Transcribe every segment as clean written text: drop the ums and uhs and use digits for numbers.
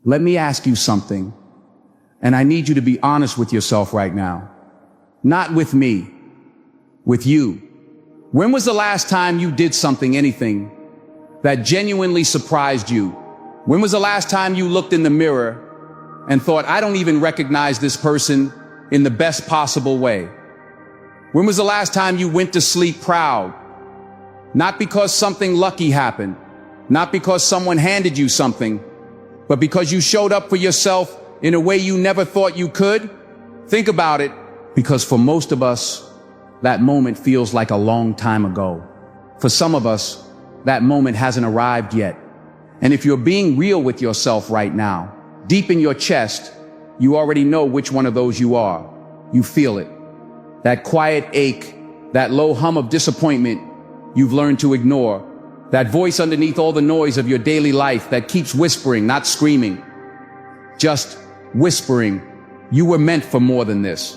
Let me ask you something, and I need you to be honest with yourself right now. Not with me, with you. When was the last time you did something, anything, that genuinely surprised you? When was the last time you looked in the mirror and thought, I don't even recognize this person in the best possible way? When was the last time you went to sleep proud? Not because something lucky happened, not because someone handed you something, but because you showed up for yourself in a way you never thought you could? Think about it, because for most of us, that moment feels like a long time ago. For some of us, that moment hasn't arrived yet. And if you're being real with yourself right now, deep in your chest, you already know which one of those you are. You feel it. That quiet ache, that low hum of disappointment you've learned to ignore. That voice underneath all the noise of your daily life that keeps whispering, not screaming. Just whispering, you were meant for more than this.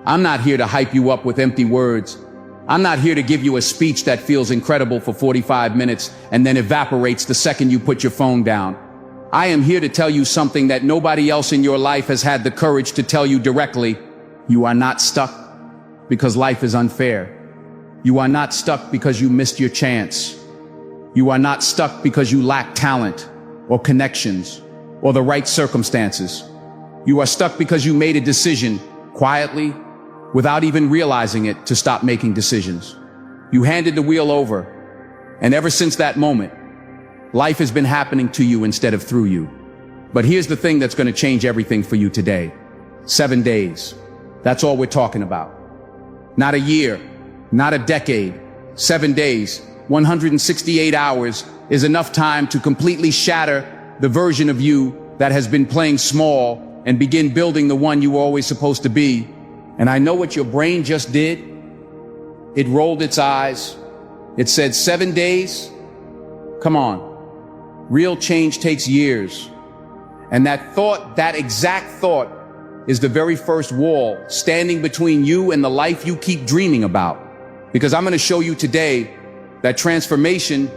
I'm not here to hype you up with empty words. I'm not here to give you a speech that feels incredible for 45 minutes and then evaporates the second you put your phone down. I am here to tell you something that nobody else in your life has had the courage to tell you directly. You are not stuck because life is unfair. You are not stuck because you missed your chance. You are not stuck because you lack talent or connections or the right circumstances. You are stuck because you made a decision quietly, without even realizing it, to stop making decisions. You handed the wheel over, and ever since that moment, life has been happening to you instead of through you. But here's the thing that's going to change everything for you today. 7 days. That's all we're talking about. Not a year, not a decade. 7 days, 168 hours is enough time to completely shatter the version of you that has been playing small and begin building the one you were always supposed to be. And I know what your brain just did. It rolled its eyes. It said, 7 days? Come on. Real change takes years. And that thought, that exact thought, is the very first wall standing between you and the life you keep dreaming about. Because I'm going to show you today that transformation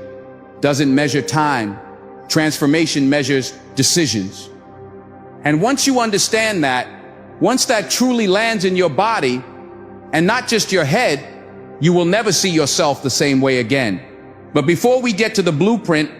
doesn't measure time. Transformation measures decisions. And once you understand that, once that truly lands in your body, and not just your head, you will never see yourself the same way again. But before we get to the blueprint,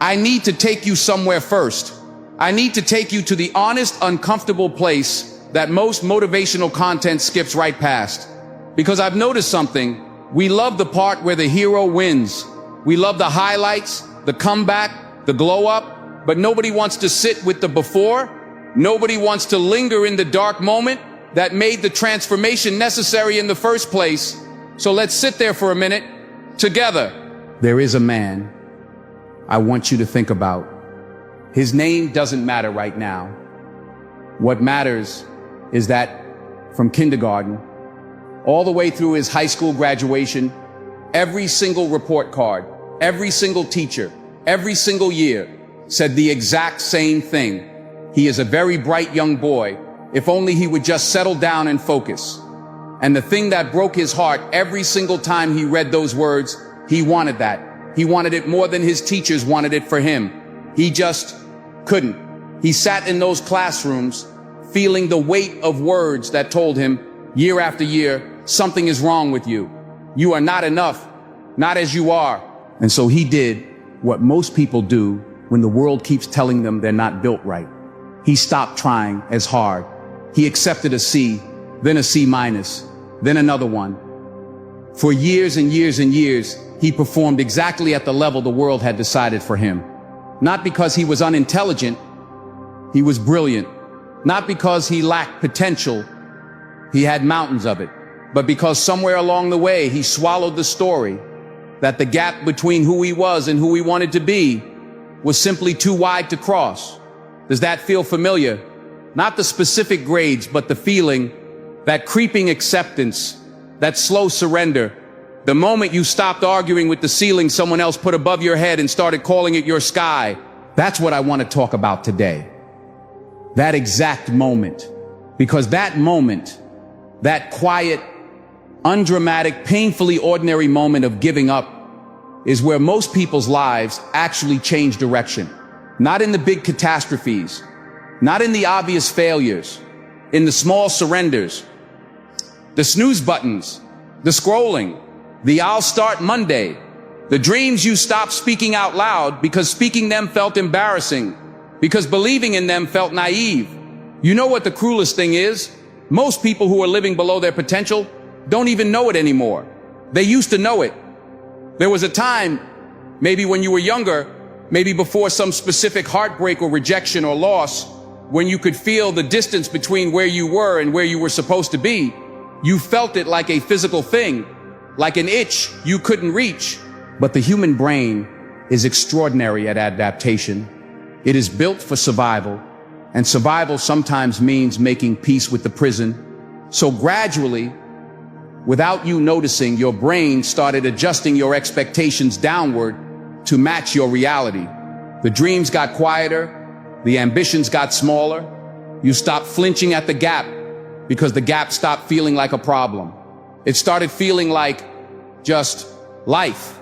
I need to take you somewhere first. I need to take you to the honest, uncomfortable place that most motivational content skips right past. Because I've noticed something. We love the part where the hero wins. We love the highlights, the comeback, the glow up, but nobody wants to sit with the before. Nobody wants to linger in the dark moment that made the transformation necessary in the first place. So let's sit there for a minute together. There is a man I want you to think about. His name doesn't matter right now. What matters is that from kindergarten all the way through his high school graduation, every single report card, every single teacher, every single year said the exact same thing. He is a very bright young boy, if only he would just settle down and focus. And the thing that broke his heart every single time he read those words, he wanted that. He wanted it more than his teachers wanted it for him. He just couldn't. He sat in those classrooms feeling the weight of words that told him year after year, something is wrong with you. You are not enough, not as you are. And so he did what most people do when the world keeps telling them they're not built right. He stopped trying as hard. He accepted a C, then a C minus, then another one. For years and years and years, he performed exactly at the level the world had decided for him. Not because he was unintelligent, he was brilliant. Not because he lacked potential, he had mountains of it. But because somewhere along the way, he swallowed the story that the gap between who he was and who he wanted to be was simply too wide to cross. Does that feel familiar? Not the specific grades, but the feeling, that creeping acceptance, that slow surrender. The moment you stopped arguing with the ceiling someone else put above your head and started calling it your sky. That's what I want to talk about today. That exact moment. Because that moment, that quiet, undramatic, painfully ordinary moment of giving up is where most people's lives actually change direction. Not in the big catastrophes, not in the obvious failures, in the small surrenders, the snooze buttons, the scrolling, the I'll start Monday, the dreams you stopped speaking out loud because speaking them felt embarrassing, because believing in them felt naive. You know what the cruelest thing is? Most people who are living below their potential don't even know it anymore. They used to know it. There was a time, maybe when you were younger, maybe before some specific heartbreak or rejection or loss, when you could feel the distance between where you were and where you were supposed to be. You felt it like a physical thing, like an itch you couldn't reach. But the human brain is extraordinary at adaptation. It is built for survival, and survival sometimes means making peace with the prison. So gradually, without you noticing, your brain started adjusting your expectations downward to match your reality. The dreams got quieter, the ambitions got smaller. You stopped flinching at the gap because the gap stopped feeling like a problem. It started feeling like just life,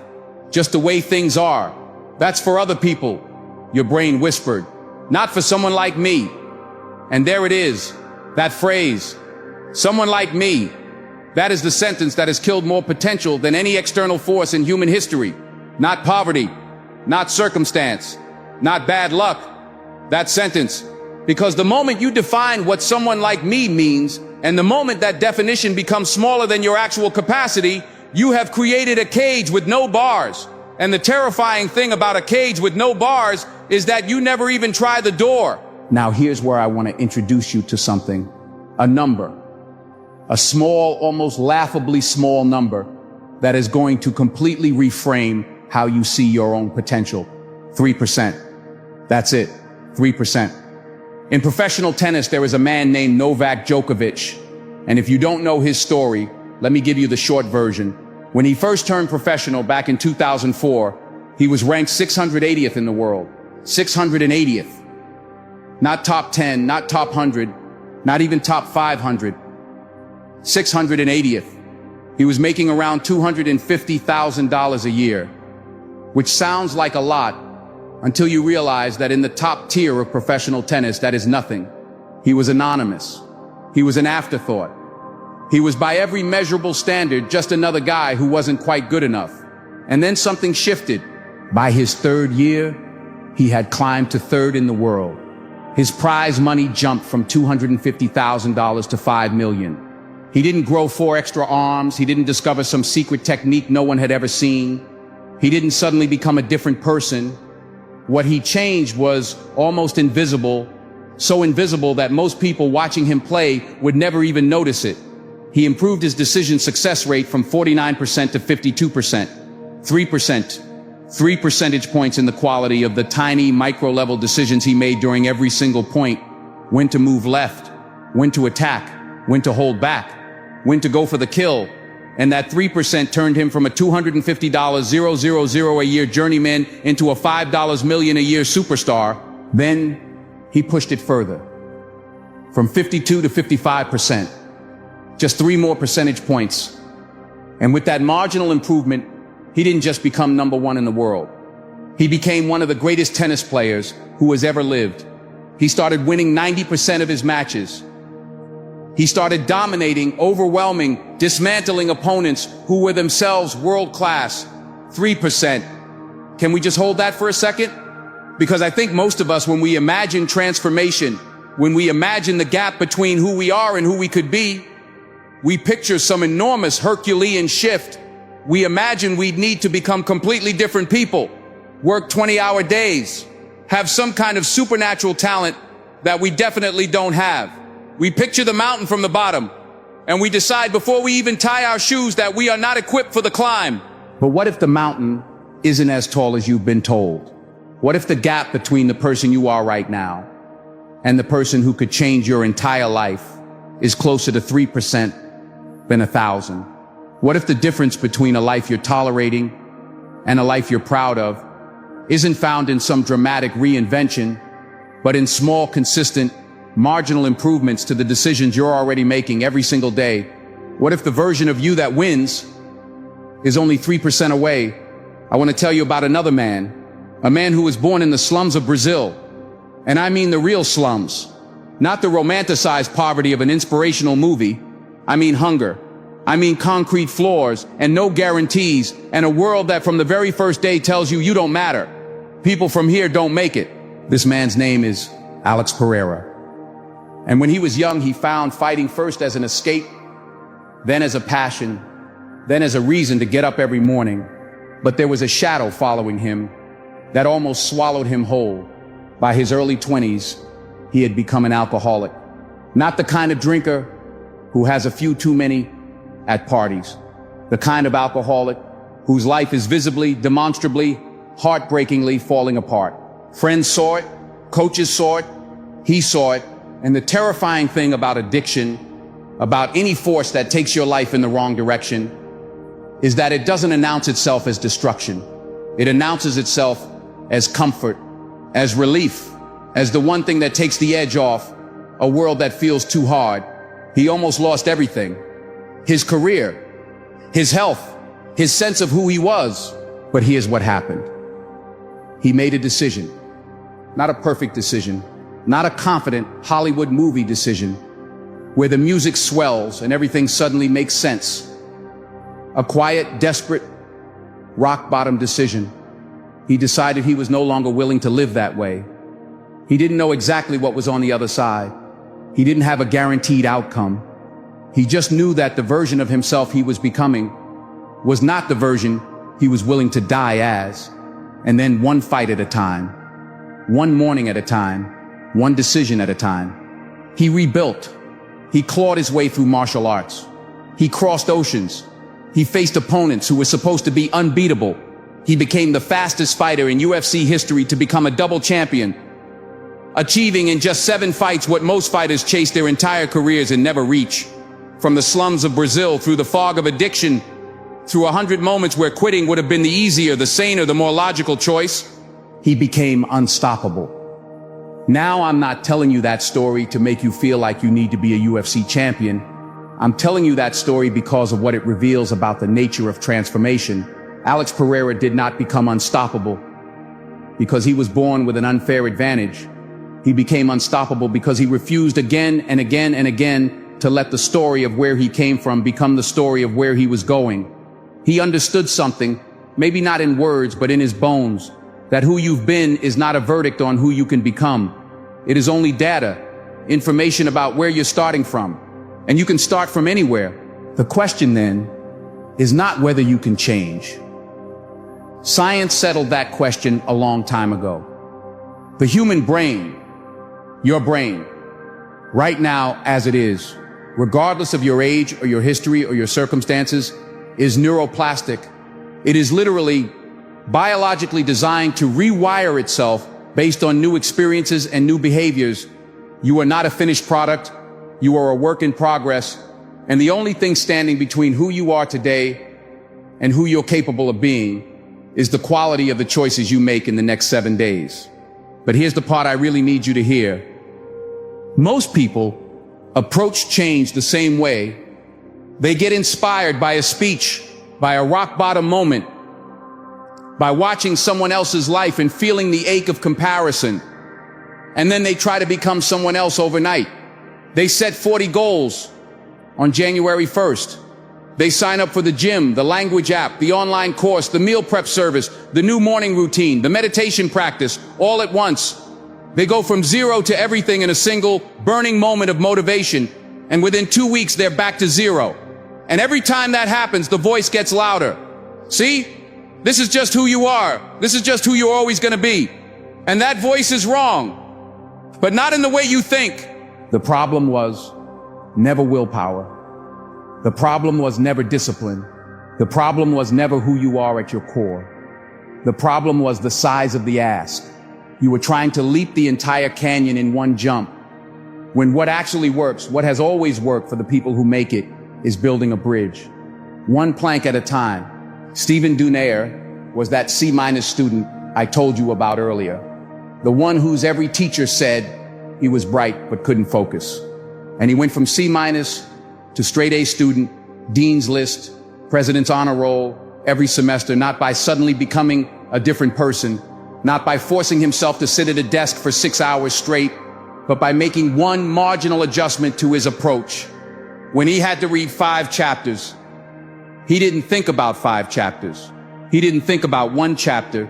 just the way things are. That's for other people, your brain whispered, not for someone like me. And there it is, that phrase, someone like me. That is the sentence that has killed more potential than any external force in human history. Not poverty, not circumstance, not bad luck. That sentence. Because the moment you define what someone like me means, and the moment that definition becomes smaller than your actual capacity, you have created a cage with no bars. And the terrifying thing about a cage with no bars is that you never even try the door. Now here's where I want to introduce you to something. A number. A small, almost laughably small number that is going to completely reframe how you see your own potential. 3%. That's it. 3%. In professional tennis, there is a man named Novak Djokovic. And if you don't know his story, let me give you the short version. When he first turned professional back in 2004, he was ranked 680th in the world. 680th. Not top 10, not top 100, not even top 500. 680th. He was making around $250,000 a year, which sounds like a lot until you realize that in the top tier of professional tennis, that is nothing. He was anonymous. He was an afterthought. He was by every measurable standard just another guy who wasn't quite good enough. And then something shifted. By his third year, he had climbed to third in the world. His prize money jumped from $250,000 to $5 million. He didn't grow 4 extra arms. He didn't discover some secret technique no one had ever seen. He didn't suddenly become a different person. What he changed was almost invisible, so invisible that most people watching him play would never even notice it. He improved his decision success rate from 49% to 52%, 3%, 3 percentage points in the quality of the tiny micro-level decisions he made during every single point. When to move left, when to attack, when to hold back, when to go for the kill. And that 3% turned him from a $250,000 a year journeyman into a $5 million a year superstar. Then he pushed it further, from 52 to 55%. Just 3 more percentage points. And with that marginal improvement, he didn't just become number 1 in the world. He became one of the greatest tennis players who has ever lived. He started winning 90% of his matches. He started dominating, overwhelming, dismantling opponents who were themselves world-class. 3%. Can we just hold that for a second? Because I think most of us, when we imagine transformation, when we imagine the gap between who we are and who we could be, we picture some enormous Herculean shift. We imagine we'd need to become completely different people, work 20-hour days, have some kind of supernatural talent that we definitely don't have. We picture the mountain from the bottom, and we decide before we even tie our shoes that we are not equipped for the climb. But what if the mountain isn't as tall as you've been told? What if the gap between the person you are right now and the person who could change your entire life is closer to 3% than 1,000? What if the difference between a life you're tolerating and a life you're proud of isn't found in some dramatic reinvention, but in small, consistent, marginal improvements to the decisions you're already making every single day? What if the version of you that wins is only 3% away? I want to tell you about another man A man who was born in the slums of Brazil. And I mean the real slums. Not the romanticized poverty of an inspirational movie. I mean hunger. I mean concrete floors and no guarantees and a world that from the very first day tells you don't matter. People from here don't make it. This man's name is Alex Pereira. And when he was young, he found fighting first as an escape, then as a passion, then as a reason to get up every morning. But there was a shadow following him that almost swallowed him whole. By his early 20s, he had become an alcoholic. Not the kind of drinker who has a few too many at parties. The kind of alcoholic whose life is visibly, demonstrably, heartbreakingly falling apart. Friends saw it, coaches saw it, he saw it, and the terrifying thing about addiction, about any force that takes your life in the wrong direction, is that it doesn't announce itself as destruction. It announces itself as comfort, as relief, as the one thing that takes the edge off a world that feels too hard. He almost lost everything. His career, his health, his sense of who he was. But here's what happened. He made a decision. Not a perfect decision, not a confident Hollywood movie decision where the music swells and everything suddenly makes sense. A quiet, desperate, rock-bottom decision. He decided he was no longer willing to live that way. He didn't know exactly what was on the other side. He didn't have a guaranteed outcome. He just knew that the version of himself he was becoming was not the version he was willing to die as. And then one fight at a time, one morning at a time, one decision at a time. He rebuilt. He clawed his way through martial arts. He crossed oceans. He faced opponents who were supposed to be unbeatable. He became the fastest fighter in UFC history to become a double champion, achieving in just 7 fights what most fighters chase their entire careers and never reach. From the slums of Brazil, through the fog of addiction, through 100 moments where quitting would have been the easier, the saner, the more logical choice, he became unstoppable. Now I'm not telling you that story to make you feel like you need to be a UFC champion. I'm telling you that story because of what it reveals about the nature of transformation. Alex Pereira did not become unstoppable because he was born with an unfair advantage. He became unstoppable because he refused again and again and again to let the story of where he came from become the story of where he was going. He understood something, maybe not in words, but in his bones, that who you've been is not a verdict on who you can become. It is only data, information about where you're starting from. And you can start from anywhere. The question then is not whether you can change. Science settled that question a long time ago. The human brain, your brain, right now as it is, regardless of your age or your history or your circumstances, is neuroplastic. It is literally biologically designed to rewire itself based on new experiences and new behaviors. You are not a finished product. You are a work in progress. And the only thing standing between who you are today and who you're capable of being is the quality of the choices you make in the next 7 days. But here's the part I really need you to hear. Most people approach change the same way. They get inspired by a speech, by a rock bottom moment, by watching someone else's life and feeling the ache of comparison. And then they try to become someone else overnight. They set 40 goals on January 1st. They sign up for the gym, the language app, the online course, the meal prep service, the new morning routine, the meditation practice, all at once. They go from zero to everything in a single burning moment of motivation. And within 2 weeks, they're back to zero. And every time that happens, the voice gets louder. See, this is just who you are. This is just who you're always going to be. And that voice is wrong, but not in the way you think. The problem was never willpower. The problem was never discipline. The problem was never who you are at your core. The problem was the size of the ask. You were trying to leap the entire canyon in one jump, when what actually works, what has always worked for the people who make it, is building a bridge, one plank at a time. Stephen Dunaire was that C- student I told you about earlier, the one whose every teacher said he was bright but couldn't focus. And he went from C- to straight A student, dean's list, president's honor roll every semester, not by suddenly becoming a different person, not by forcing himself to sit at a desk for 6 hours straight, but by making one marginal adjustment to his approach. When he had to read 5 chapters, he didn't think about 5 chapters. He didn't think about 1 chapter.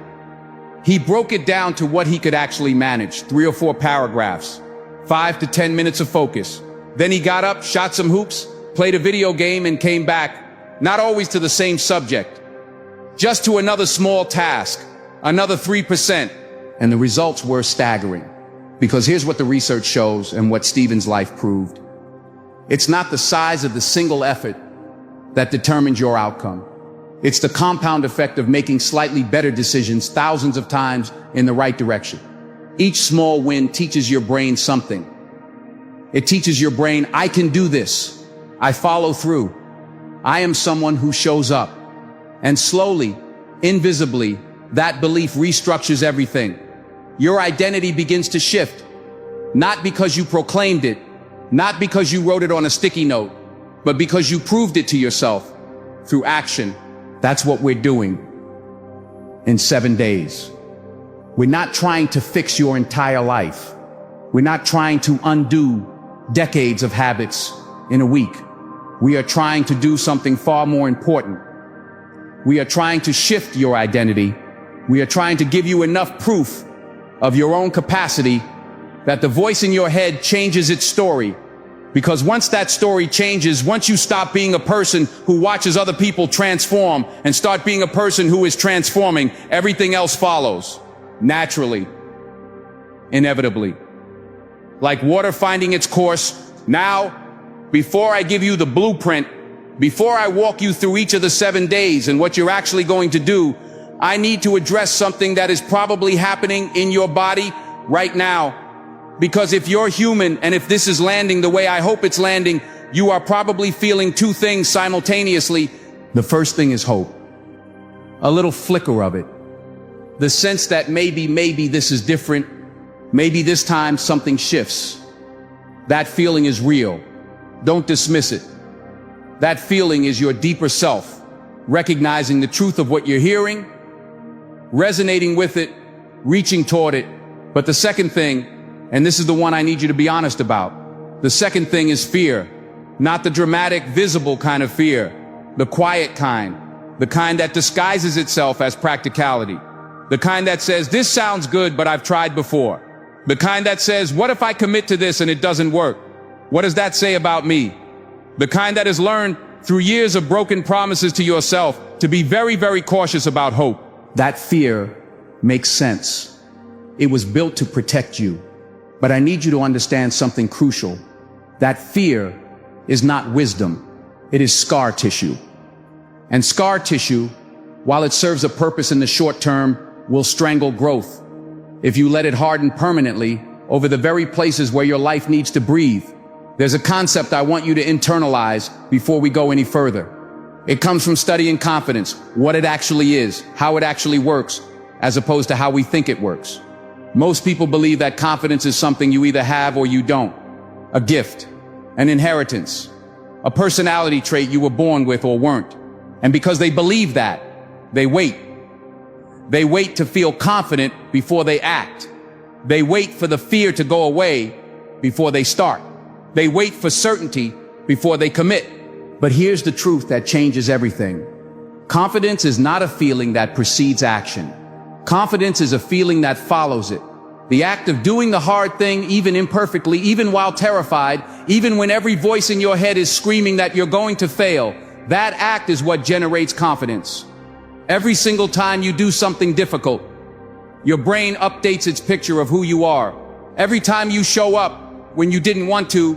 He broke it down to what he could actually manage, 3 or 4 paragraphs, 5 to 10 minutes of focus. Then he got up, shot some hoops, played a video game, and came back, not always to the same subject, just to another small task, another 3%. And the results were staggering. Because here's what the research shows and what Stephen's life proved. It's not the size of the single effort that determines your outcome. It's the compound effect of making slightly better decisions thousands of times in the right direction. Each small win teaches your brain something. It teaches your brain, I can do this. I follow through. I am someone who shows up. And slowly, invisibly, that belief restructures everything. Your identity begins to shift, not because you proclaimed it, not because you wrote it on a sticky note, but because you proved it to yourself through action. That's what we're doing in 7 days. We're not trying to fix your entire life. We're not trying to undo decades of habits in a week. We are trying to do something far more important. We are trying to shift your identity. We are trying to give you enough proof of your own capacity that the voice in your head changes its story. Because once that story changes, once you stop being a person who watches other people transform and start being a person who is transforming, everything else follows. Naturally. Inevitably. Like water finding its course. Now, before I give you the blueprint, before I walk you through each of the 7 days and what you're actually going to do, I need to address something that is probably happening in your body right now. Because if you're human and if this is landing the way I hope it's landing, you are probably feeling 2 things simultaneously. The first thing is hope. A little flicker of it. The sense that maybe this is different. Maybe this time something shifts. That feeling is real. Don't dismiss it. That feeling is your deeper self, recognizing the truth of what you're hearing, resonating with it, reaching toward it. But the second thing, and this is the one I need you to be honest about, the second thing is fear. Not the dramatic, visible kind of fear, the quiet kind, the kind that disguises itself as practicality, the kind that says, this sounds good, but I've tried before, the kind that says, what if I commit to this and it doesn't work? What does that say about me? The kind that has learned through years of broken promises to yourself to be very, very cautious about hope. That fear makes sense. It was built to protect you. But I need you to understand something crucial. That fear is not wisdom. It is scar tissue. And scar tissue, while it serves a purpose in the short term, will strangle growth if you let it harden permanently over the very places where your life needs to breathe. There's a concept I want you to internalize before we go any further. It comes from studying confidence, what it actually is, how it actually works, as opposed to how we think it works. Most people believe that confidence is something you either have or you don't. A gift, an inheritance, a personality trait you were born with or weren't. And because they believe that, they wait. They wait to feel confident before they act. They wait for the fear to go away before they start. They wait for certainty before they commit. But here's the truth that changes everything. Confidence is not a feeling that precedes action. Confidence is a feeling that follows it. The act of doing the hard thing, even imperfectly, even while terrified, even when every voice in your head is screaming that you're going to fail, that act is what generates confidence. Every single time you do something difficult, your brain updates its picture of who you are. Every time you show up when you didn't want to,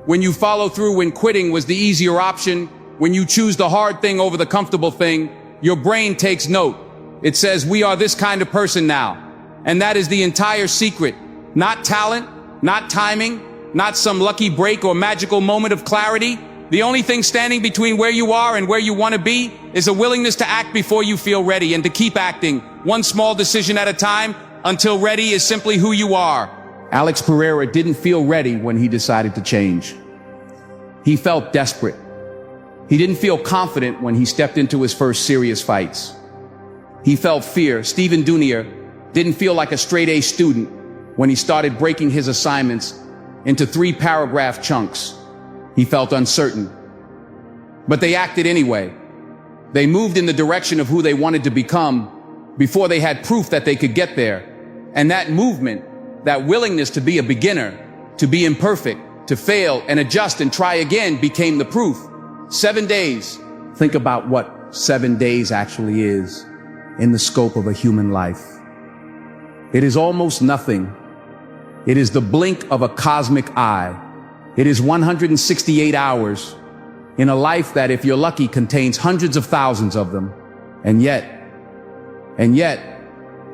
when you follow through when quitting was the easier option, when you choose the hard thing over the comfortable thing, your brain takes note. It says, we are this kind of person now. And that is the entire secret. Not talent, not timing, not some lucky break or magical moment of clarity. The only thing standing between where you are and where you want to be is a willingness to act before you feel ready and to keep acting, one small decision at a time, until ready is simply who you are. Alex Pereira didn't feel ready when he decided to change. He felt desperate. He didn't feel confident when he stepped into his first serious fights. He felt fear. Stephen Dunier didn't feel like a straight A student when he started breaking his assignments into 3-paragraph chunks. He felt uncertain. But they acted anyway. They moved in the direction of who they wanted to become before they had proof that they could get there. And that movement, that willingness to be a beginner, to be imperfect, to fail and adjust and try again became the proof. 7 days. Think about what 7 days actually is in the scope of a human life. It is almost nothing. It is the blink of a cosmic eye. It is 168 hours in a life that, if you're lucky, contains hundreds of thousands of them. And yet,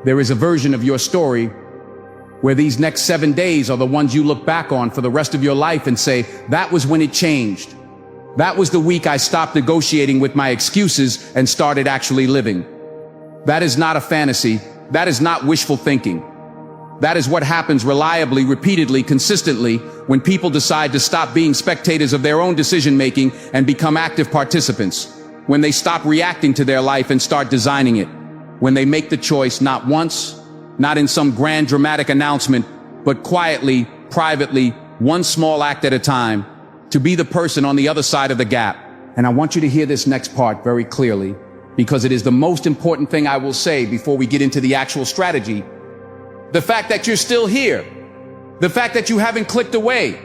there is a version of your story where these next 7 days are the ones you look back on for the rest of your life and say, that was when it changed. That was the week I stopped negotiating with my excuses and started actually living. That is not a fantasy. That is not wishful thinking. That is what happens reliably, repeatedly, consistently when people decide to stop being spectators of their own decision-making and become active participants. When they stop reacting to their life and start designing it. When they make the choice not once, not in some grand dramatic announcement, but quietly, privately, one small act at a time, to be the person on the other side of the gap. And I want you to hear this next part very clearly, because it is the most important thing I will say before we get into the actual strategy. The fact that you're still here, the fact that you haven't clicked away,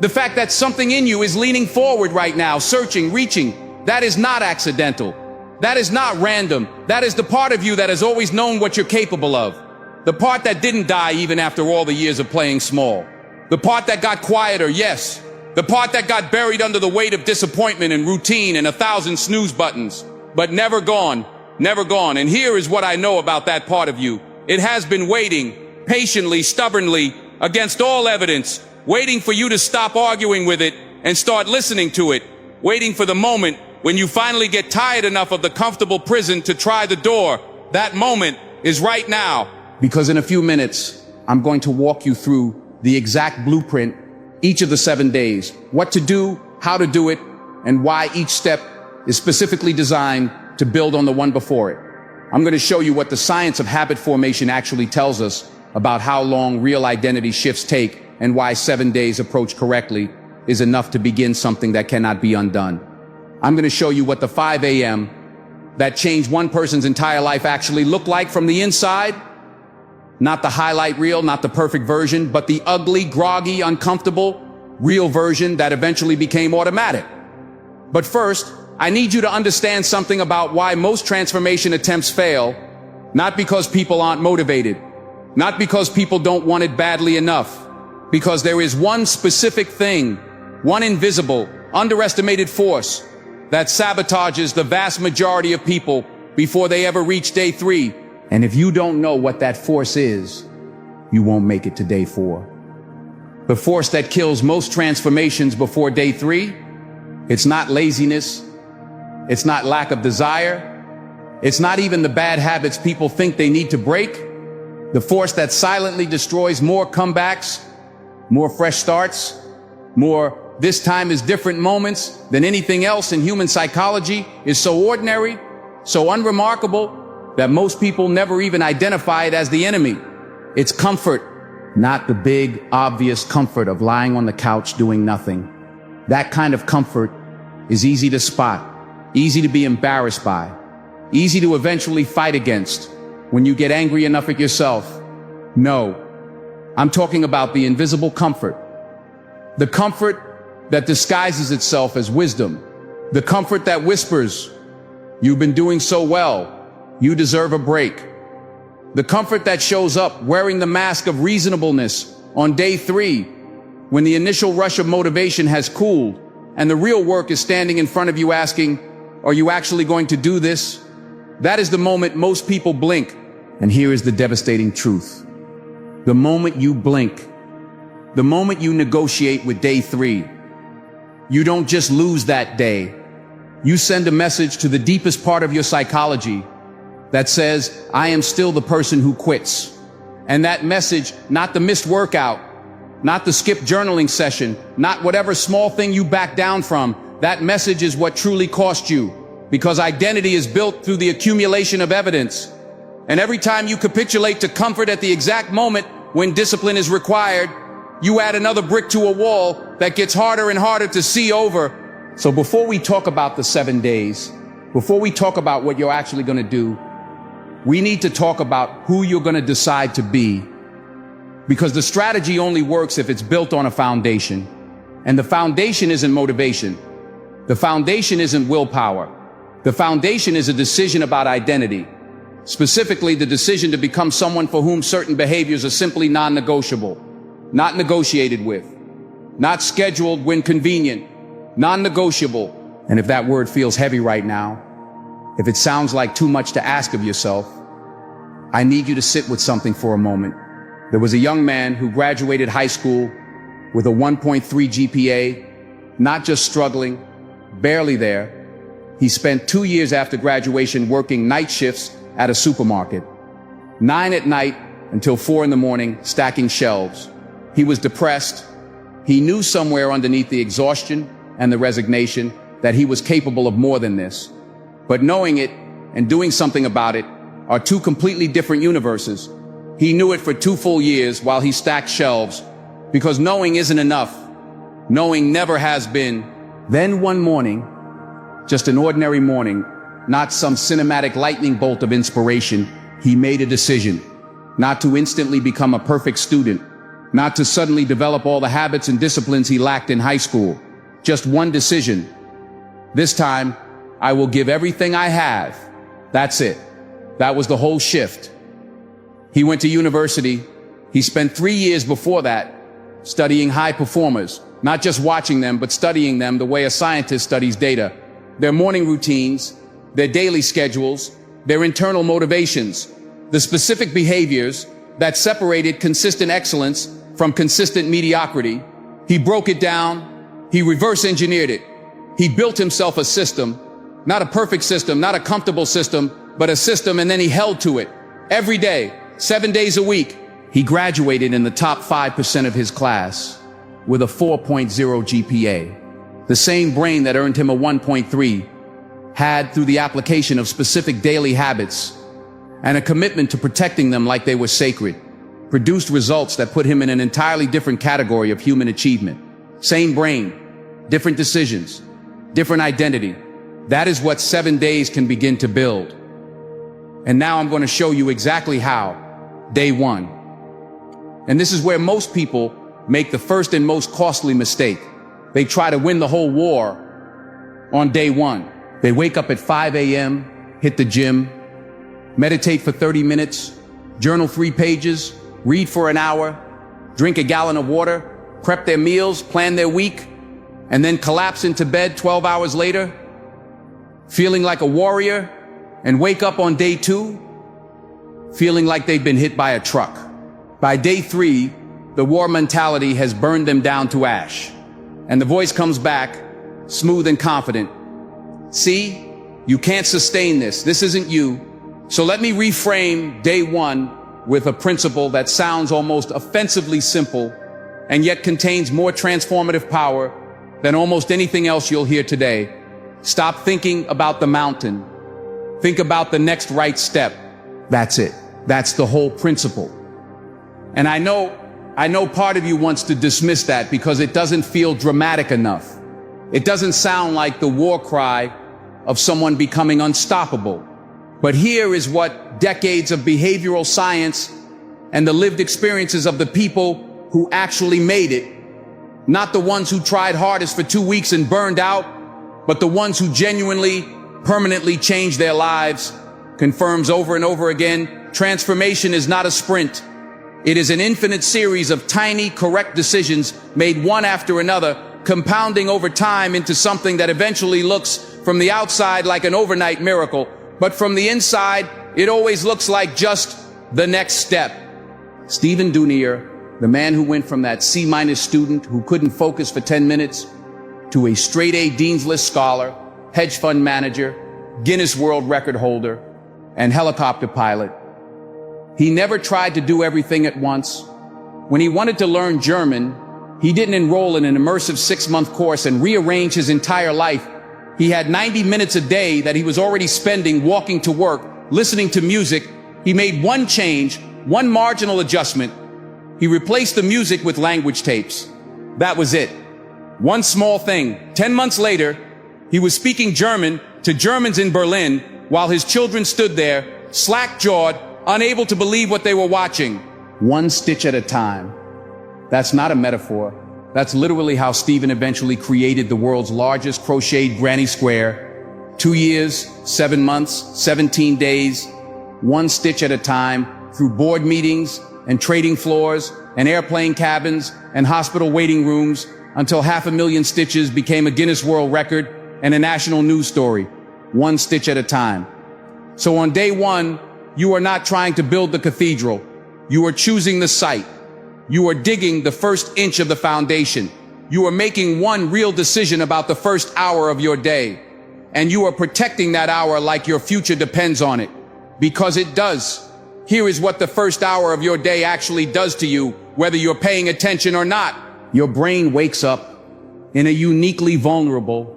the fact that something in you is leaning forward right now, searching, reaching, that is not accidental. That is not random. That is the part of you that has always known what you're capable of. The part that didn't die even after all the years of playing small. The part that got quieter, yes. The part that got buried under the weight of disappointment and routine and 1,000 snooze buttons. But never gone, never gone. And here is what I know about that part of you. It has been waiting, patiently, stubbornly, against all evidence, waiting for you to stop arguing with it and start listening to it, waiting for the moment when you finally get tired enough of the comfortable prison to try the door. That moment is right now. Because in a few minutes, I'm going to walk you through the exact blueprint, each of the 7 days, what to do, how to do it, and why each step is specifically designed to build on the one before it. I'm going to show you what the science of habit formation actually tells us about how long real identity shifts take and why 7 days approached correctly is enough to begin something that cannot be undone. I'm going to show you what the 5 a.m. that changed one person's entire life actually looked like from the inside. Not the highlight reel, not the perfect version, but the ugly, groggy, uncomfortable, real version that eventually became automatic. But first, I need you to understand something about why most transformation attempts fail, not because people aren't motivated, not because people don't want it badly enough, because there is one specific thing, one invisible, underestimated force that sabotages the vast majority of people before they ever reach day 3. And if you don't know what that force is, you won't make it to day 4. The force that kills most transformations before day 3, it's not laziness. It's not lack of desire. It's not even the bad habits people think they need to break. The force that silently destroys more comebacks, more fresh starts, more this time is different moments than anything else in human psychology is so ordinary, so unremarkable, that most people never even identify it as the enemy. It's comfort, not the big, obvious comfort of lying on the couch doing nothing. That kind of comfort is easy to spot, easy to be embarrassed by, easy to eventually fight against when you get angry enough at yourself. No, I'm talking about the invisible comfort. The comfort that disguises itself as wisdom. The comfort that whispers, "You've been doing so well. You deserve a break." The comfort that shows up wearing the mask of reasonableness on day 3, when the initial rush of motivation has cooled and the real work is standing in front of you asking, "Are you actually going to do this?" That is the moment most people blink. And here is the devastating truth. The moment you blink, the moment you negotiate with day 3, you don't just lose that day. You send a message to the deepest part of your psychology that says, "I am still the person who quits." And that message, not the missed workout, not the skipped journaling session, not whatever small thing you back down from, that message is what truly cost you. Because identity is built through the accumulation of evidence. And every time you capitulate to comfort at the exact moment when discipline is required, you add another brick to a wall that gets harder and harder to see over. So before we talk about the 7 days, before we talk about what you're actually going to do, we need to talk about who you're going to decide to be. Because the strategy only works if it's built on a foundation. And the foundation isn't motivation. The foundation isn't willpower. The foundation is a decision about identity. Specifically, the decision to become someone for whom certain behaviors are simply non-negotiable, not negotiated with, not scheduled when convenient, non-negotiable. And if that word feels heavy right now, if it sounds like too much to ask of yourself, I need you to sit with something for a moment. There was a young man who graduated high school with a 1.3 GPA, not just struggling, barely there. He spent 2 years after graduation working night shifts at a supermarket, 9 at night until 4 in the morning, stacking shelves. He was depressed. He knew somewhere underneath the exhaustion and the resignation that he was capable of more than this. But knowing it and doing something about it are two completely different universes. He knew it for 2 full years while he stacked shelves, because knowing isn't enough. Knowing never has been. Then one morning, just an ordinary morning, not some cinematic lightning bolt of inspiration, he made a decision. Not to instantly become a perfect student, not to suddenly develop all the habits and disciplines he lacked in high school. Just one decision. This time, I will give everything I have. That's it. That was the whole shift. He went to university. He spent 3 years before that studying high performers, not just watching them, but studying them the way a scientist studies data. Their morning routines, their daily schedules, their internal motivations, the specific behaviors that separated consistent excellence from consistent mediocrity. He broke it down. He reverse engineered it. He built himself a system, not a perfect system, not a comfortable system, but a system, and then he held to it every day, 7 days a week. He graduated in the top 5% of his class with a 4.0 GPA. The same brain that earned him a 1.3 had, through the application of specific daily habits and a commitment to protecting them like they were sacred, produced results that put him in an entirely different category of human achievement. Same brain, different decisions, different identity. That is what 7 days can begin to build. And now I'm going to show you exactly how. Day 1. And this is where most people make the first and most costly mistake. They try to win the whole war on day 1. They wake up at 5 a.m., hit the gym, meditate for 30 minutes, journal 3 pages, read for an hour, drink a gallon of water, prep their meals, plan their week, and then collapse into bed 12 hours later, feeling like a warrior, and wake up on day 2, feeling like they've been hit by a truck. By day 3, the war mentality has burned them down to ash. And the voice comes back, smooth and confident. See, you can't sustain this. This isn't you. So let me reframe day 1 with a principle that sounds almost offensively simple and yet contains more transformative power than almost anything else you'll hear today. Stop thinking about the mountain. Think about the next right step. That's it. That's the whole principle. And I know part of you wants to dismiss that because it doesn't feel dramatic enough. It doesn't sound like the war cry of someone becoming unstoppable. But here is what decades of behavioral science and the lived experiences of the people who actually made it, not the ones who tried hardest for 2 weeks and burned out, but the ones who genuinely, permanently changed their lives, confirms over and over again, transformation is not a sprint. It is an infinite series of tiny, correct decisions made one after another, compounding over time into something that eventually looks from the outside like an overnight miracle, but from the inside, it always looks like just the next step. Stephen Dunier, the man who went from that C- student who couldn't focus for 10 minutes to a straight A Dean's List scholar, hedge fund manager, Guinness World Record holder, and helicopter pilot. He never tried to do everything at once. When he wanted to learn German, he didn't enroll in an immersive 6-month course and rearrange his entire life. He had 90 minutes a day that he was already spending walking to work, listening to music, He made one change, one marginal adjustment. He replaced the music with language tapes. That was it. One small thing. 10 months later, he was speaking German to Germans in Berlin while his children stood there, slack-jawed, unable to believe what they were watching. One stitch at a time. That's not a metaphor. That's literally how Stephen eventually created the world's largest crocheted granny square. 2 years, 7 months, 17 days, one stitch at a time, through board meetings and trading floors and airplane cabins and hospital waiting rooms, until 500,000 stitches became a Guinness World Record and a national news story. One stitch at a time. So on day one, you are not trying to build the cathedral. You are choosing the site. You are digging the first inch of the foundation. You are making one real decision about the first hour of your day. And you are protecting that hour like your future depends on it. Because it does. Here is what the first hour of your day actually does to you, whether you're paying attention or not. Your brain wakes up in a uniquely vulnerable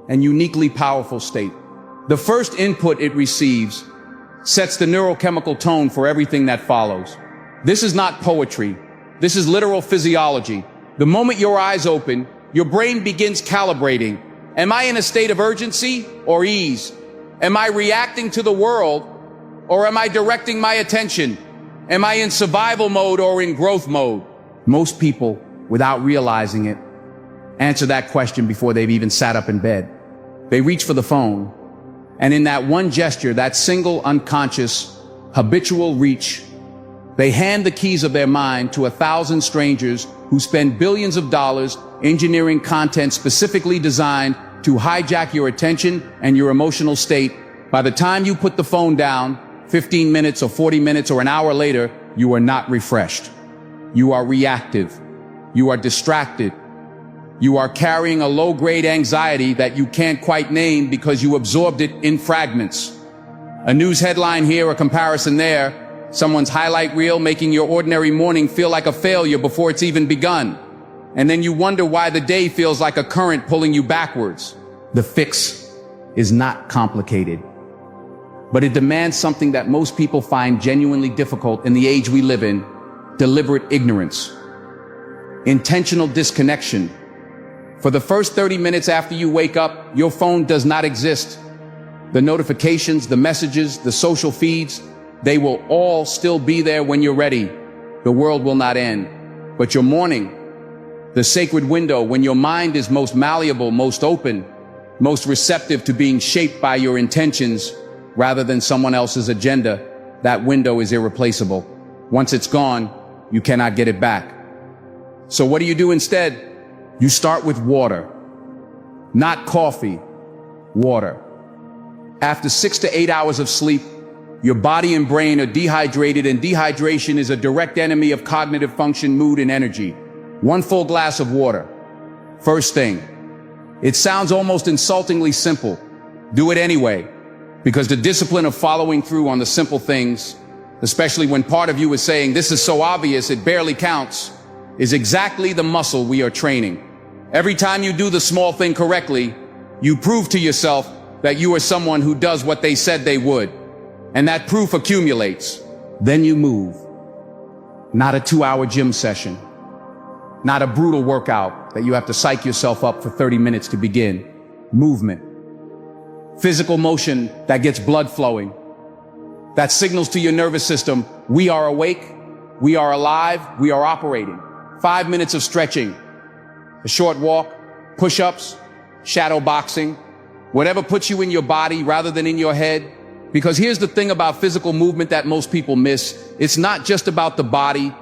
and uniquely powerful state. The first input it receives sets the neurochemical tone for everything that follows. This is not poetry. This is literal physiology. The moment your eyes open, your brain begins calibrating. Am I in a state of urgency or ease? Am I reacting to the world or am I directing my attention? Am I in survival mode or in growth mode? Most people, without realizing it, answer that question before they've even sat up in bed. They reach for the phone, and in that one gesture, that single unconscious, habitual reach, they hand the keys of their mind to 1,000 strangers who spend billions of dollars engineering content specifically designed to hijack your attention and your emotional state. By the time you put the phone down, 15 minutes or 40 minutes or an hour later, you are not refreshed. You are reactive. You are distracted. You are carrying a low-grade anxiety that you can't quite name because you absorbed it in fragments. A news headline here, a comparison there, someone's highlight reel making your ordinary morning feel like a failure before it's even begun. And then you wonder why the day feels like a current pulling you backwards. The fix is not complicated, but it demands something that most people find genuinely difficult in the age we live in: deliberate ignorance, intentional disconnection. For the first 30 minutes after you wake up, your phone does not exist. The notifications, the messages, the social feeds, they will all still be there when you're ready. The world will not end. But your morning, the sacred window when your mind is most malleable, most open, most receptive to being shaped by your intentions rather than someone else's agenda, that window is irreplaceable. Once it's gone, you cannot get it back. So what do you do instead? You start with water. Not coffee, water. After 6 to 8 hours of sleep, your body and brain are dehydrated, and dehydration is a direct enemy of cognitive function, mood, and energy. 1 full glass of water. First thing. It sounds almost insultingly simple. Do it anyway, because the discipline of following through on the simple things, especially when part of you is saying, this is so obvious it barely counts, is exactly the muscle we are training. Every time you do the small thing correctly, you prove to yourself that you are someone who does what they said they would. And that proof accumulates. Then you move. Not a 2-hour gym session. Not a brutal workout that you have to psych yourself up for 30 minutes to begin. Movement. Physical motion that gets blood flowing. That signals to your nervous system, we are awake, we are alive, we are operating. 5 minutes of stretching. A short walk, push-ups, shadow boxing, whatever puts you in your body rather than in your head. Because here's the thing about physical movement that most people miss. It's not just about the body.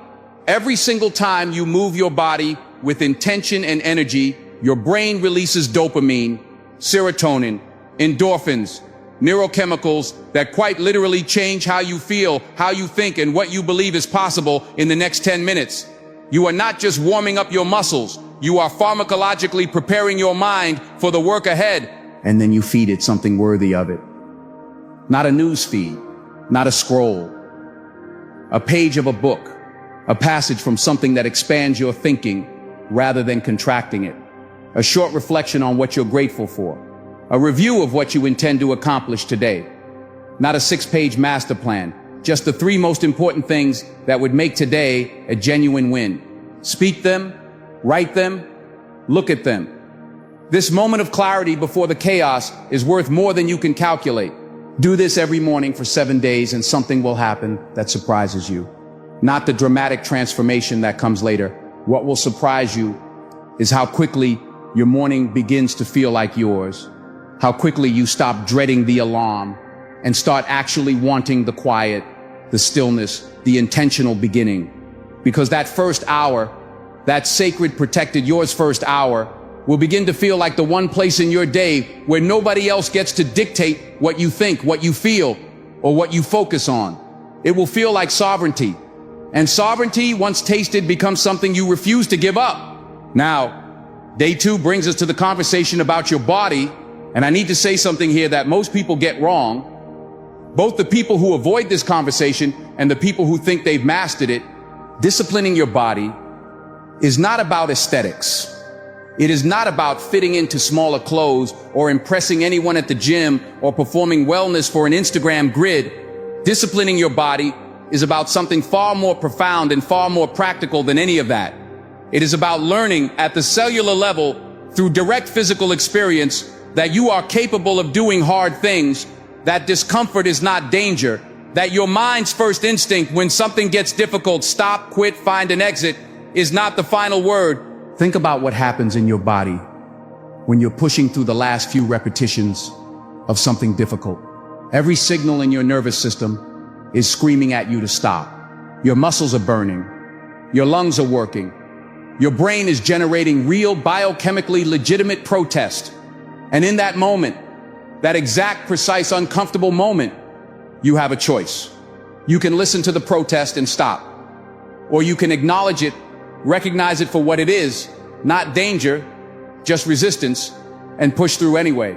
Every single time you move your body with intention and energy, your brain releases dopamine, serotonin, endorphins, neurochemicals that quite literally change how you feel, how you think, and what you believe is possible in the next 10 minutes. You are not just warming up your muscles. You are pharmacologically preparing your mind for the work ahead. And then you feed it something worthy of it. Not a news feed, not a scroll, a page of a book, a passage from something that expands your thinking rather than contracting it, a short reflection on what you're grateful for, a review of what you intend to accomplish today, not a 6-page master plan, just the 3 most important things that would make today a genuine win. Speak them, write them, look at them. This moment of clarity before the chaos is worth more than you can calculate. Do this every morning for 7 days and something will happen that surprises you. Not the dramatic transformation that comes later. What will surprise you is how quickly your morning begins to feel like yours. How quickly you stop dreading the alarm and start actually wanting the quiet, the stillness, the intentional beginning. Because that first hour, that sacred, protected, yours first hour, will begin to feel like the one place in your day where nobody else gets to dictate what you think, what you feel, or what you focus on. It will feel like sovereignty. And sovereignty, once tasted, becomes something you refuse to give up. Now, day 2 brings us to the conversation about your body, and I need to say something here that most people get wrong. Both the people who avoid this conversation and the people who think they've mastered it. Disciplining your body is not about aesthetics. It is not about fitting into smaller clothes or impressing anyone at the gym or performing wellness for an Instagram grid. Disciplining your body is about something far more profound and far more practical than any of that. It is about learning at the cellular level through direct physical experience that you are capable of doing hard things, that discomfort is not danger, that your mind's first instinct when something gets difficult, stop, quit, find an exit, is not the final word. Think about what happens in your body when you're pushing through the last few repetitions of something difficult. Every signal in your nervous system is screaming at you to stop. Your muscles are burning. Your lungs are working. Your brain is generating real biochemically legitimate protest. And in that moment, that exact, precise, uncomfortable moment, you have a choice. You can listen to the protest and stop. Or you can acknowledge it, recognize it for what it is, not danger, just resistance, and push through anyway.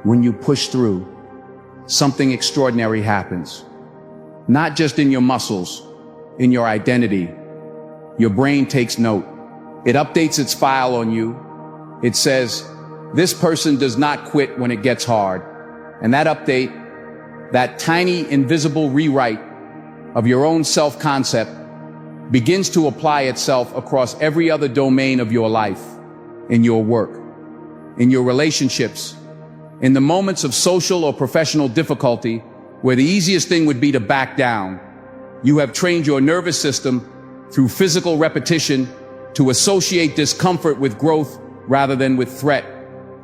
When you push through, something extraordinary happens. Not just in your muscles, in your identity. Your brain takes note. It updates its file on you. It says, this person does not quit when it gets hard. And that update, that tiny invisible rewrite of your own self-concept, begins to apply itself across every other domain of your life, in your work, in your relationships, in the moments of social or professional difficulty where the easiest thing would be to back down. You have trained your nervous system through physical repetition to associate discomfort with growth rather than with threat.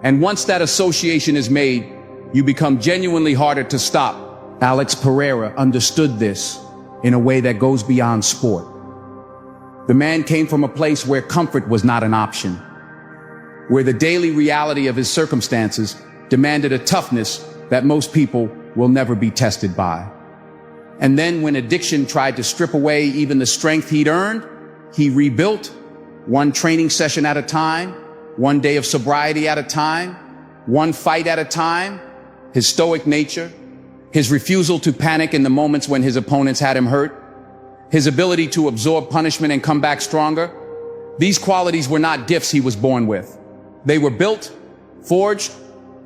And once that association is made, you become genuinely harder to stop. Alex Pereira understood this in a way that goes beyond sport. The man came from a place where comfort was not an option, where the daily reality of his circumstances demanded a toughness that most people will never be tested by. And then when addiction tried to strip away even the strength he'd earned, he rebuilt, one training session at a time, one day of sobriety at a time, one fight at a time. His stoic nature, his refusal to panic in the moments when his opponents had him hurt, his ability to absorb punishment and come back stronger. These qualities were not gifts he was born with. They were built, forged,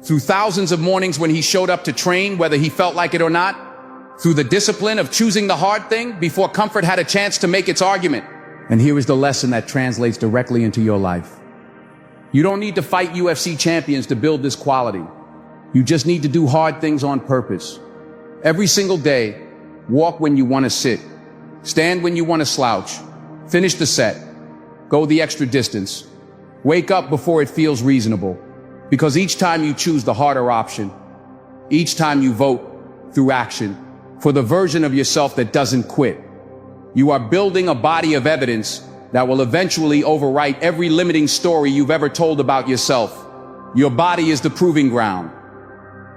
through thousands of mornings when he showed up to train, whether he felt like it or not, through the discipline of choosing the hard thing before comfort had a chance to make its argument. And here is the lesson that translates directly into your life. You don't need to fight UFC champions to build this quality. You just need to do hard things on purpose. Every single day, walk when you want to sit, stand when you want to slouch, finish the set, go the extra distance, wake up before it feels reasonable. Because each time you choose the harder option, each time you vote through action for the version of yourself that doesn't quit, you are building a body of evidence that will eventually overwrite every limiting story you've ever told about yourself. Your body is the proving ground,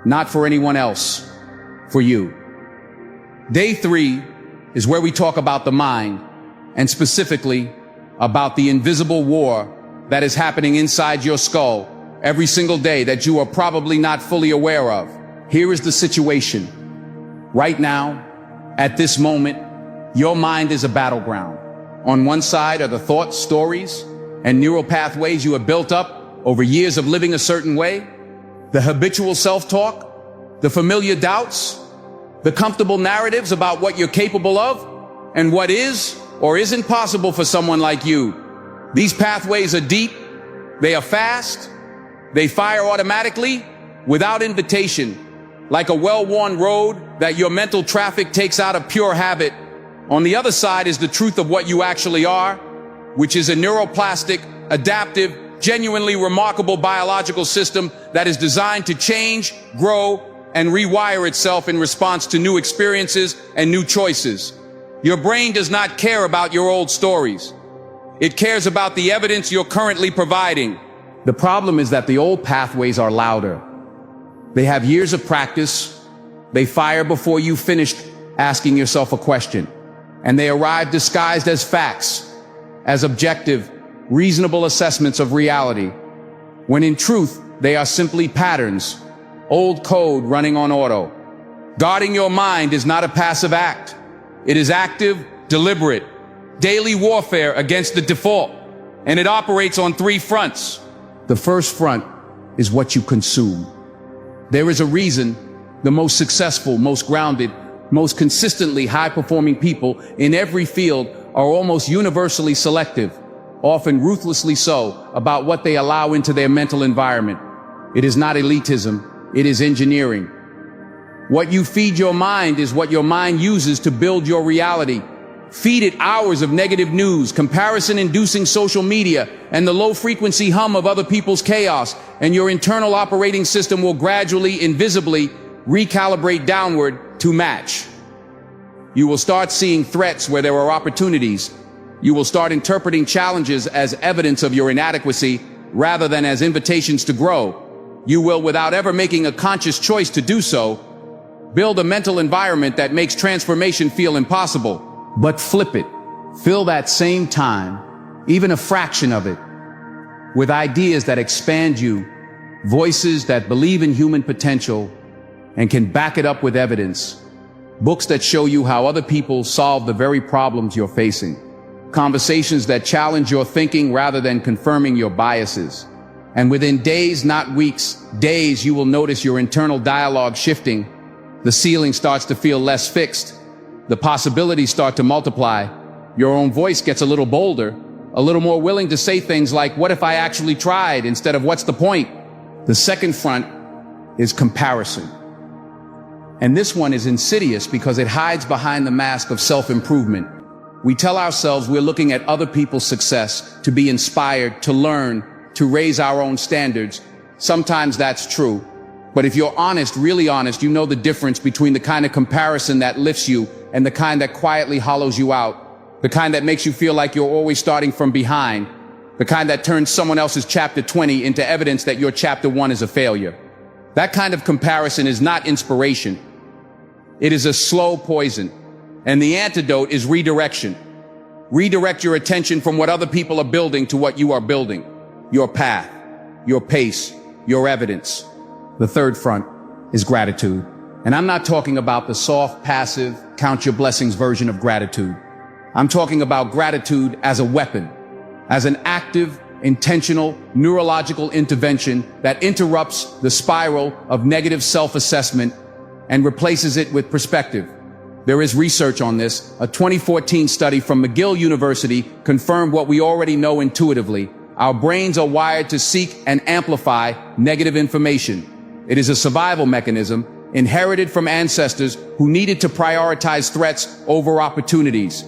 not for anyone else, for you. Day 3 is where we talk about the mind, and specifically about the invisible war that is happening inside your skull every single day that you are probably not fully aware of. Here is the situation. Right now, at this moment, your mind is a battleground. On one side are the thoughts, stories, and neural pathways you have built up over years of living a certain way, the habitual self-talk, the familiar doubts, The comfortable narratives about what you're capable of and what is or isn't possible for someone like you. These pathways are deep, they are fast, they fire automatically without invitation, like a well-worn road that your mental traffic takes out of pure habit. On the other side is the truth of what you actually are, which is a neuroplastic, adaptive, genuinely remarkable biological system that is designed to change, grow, and rewire itself in response to new experiences and new choices. Your brain does not care about your old stories. It cares about the evidence you're currently providing. The problem is that the old pathways are louder. They have years of practice. They fire before you finished asking yourself a question. And they arrive disguised as facts, as objective, reasonable assessments of reality, when in truth, they are simply patterns, old code running on auto. Guarding your mind is not a passive act. It is active, deliberate, daily warfare against the default, and it operates on 3 fronts. The first front is what you consume. There is a reason the most successful, most grounded, most consistently high-performing people in every field are almost universally selective, often ruthlessly so, about what they allow into their mental environment. It is not elitism, it is engineering. What you feed your mind is what your mind uses to build your reality. Feed it hours of negative news, comparison-inducing social media, and the low-frequency hum of other people's chaos, and your internal operating system will gradually, invisibly, recalibrate downward to match. You will start seeing threats where there are opportunities. You will start interpreting challenges as evidence of your inadequacy rather than as invitations to grow. You will, without ever making a conscious choice to do so, build a mental environment that makes transformation feel impossible. But flip it. Fill that same time, even a fraction of it, with ideas that expand you, voices that believe in human potential and can back it up with evidence, books that show you how other people solve the very problems you're facing, conversations that challenge your thinking rather than confirming your biases. And within days, not weeks, days, you will notice your internal dialogue shifting. The ceiling starts to feel less fixed. The possibilities start to multiply. Your own voice gets a little bolder, a little more willing to say things like, what if I actually tried, instead of what's the point? The second front is comparison. And this one is insidious because it hides behind the mask of self-improvement. We tell ourselves we're looking at other people's success to be inspired, to learn, to raise our own standards. Sometimes that's true. But if you're honest, really honest, you know the difference between the kind of comparison that lifts you and the kind that quietly hollows you out, the kind that makes you feel like you're always starting from behind, the kind that turns someone else's chapter 20 into evidence that your chapter 1 is a failure. That kind of comparison is not inspiration. It is a slow poison. And the antidote is redirection. Redirect your attention from what other people are building to what you are building. Your path, your pace, your evidence. The third front is gratitude. And I'm not talking about the soft, passive, count your blessings version of gratitude. I'm talking about gratitude as a weapon, as an active, intentional, neurological intervention that interrupts the spiral of negative self-assessment and replaces it with perspective. There is research on this. A 2014 study from McGill University confirmed what we already know intuitively. Our brains are wired to seek and amplify negative information. It is a survival mechanism inherited from ancestors who needed to prioritize threats over opportunities.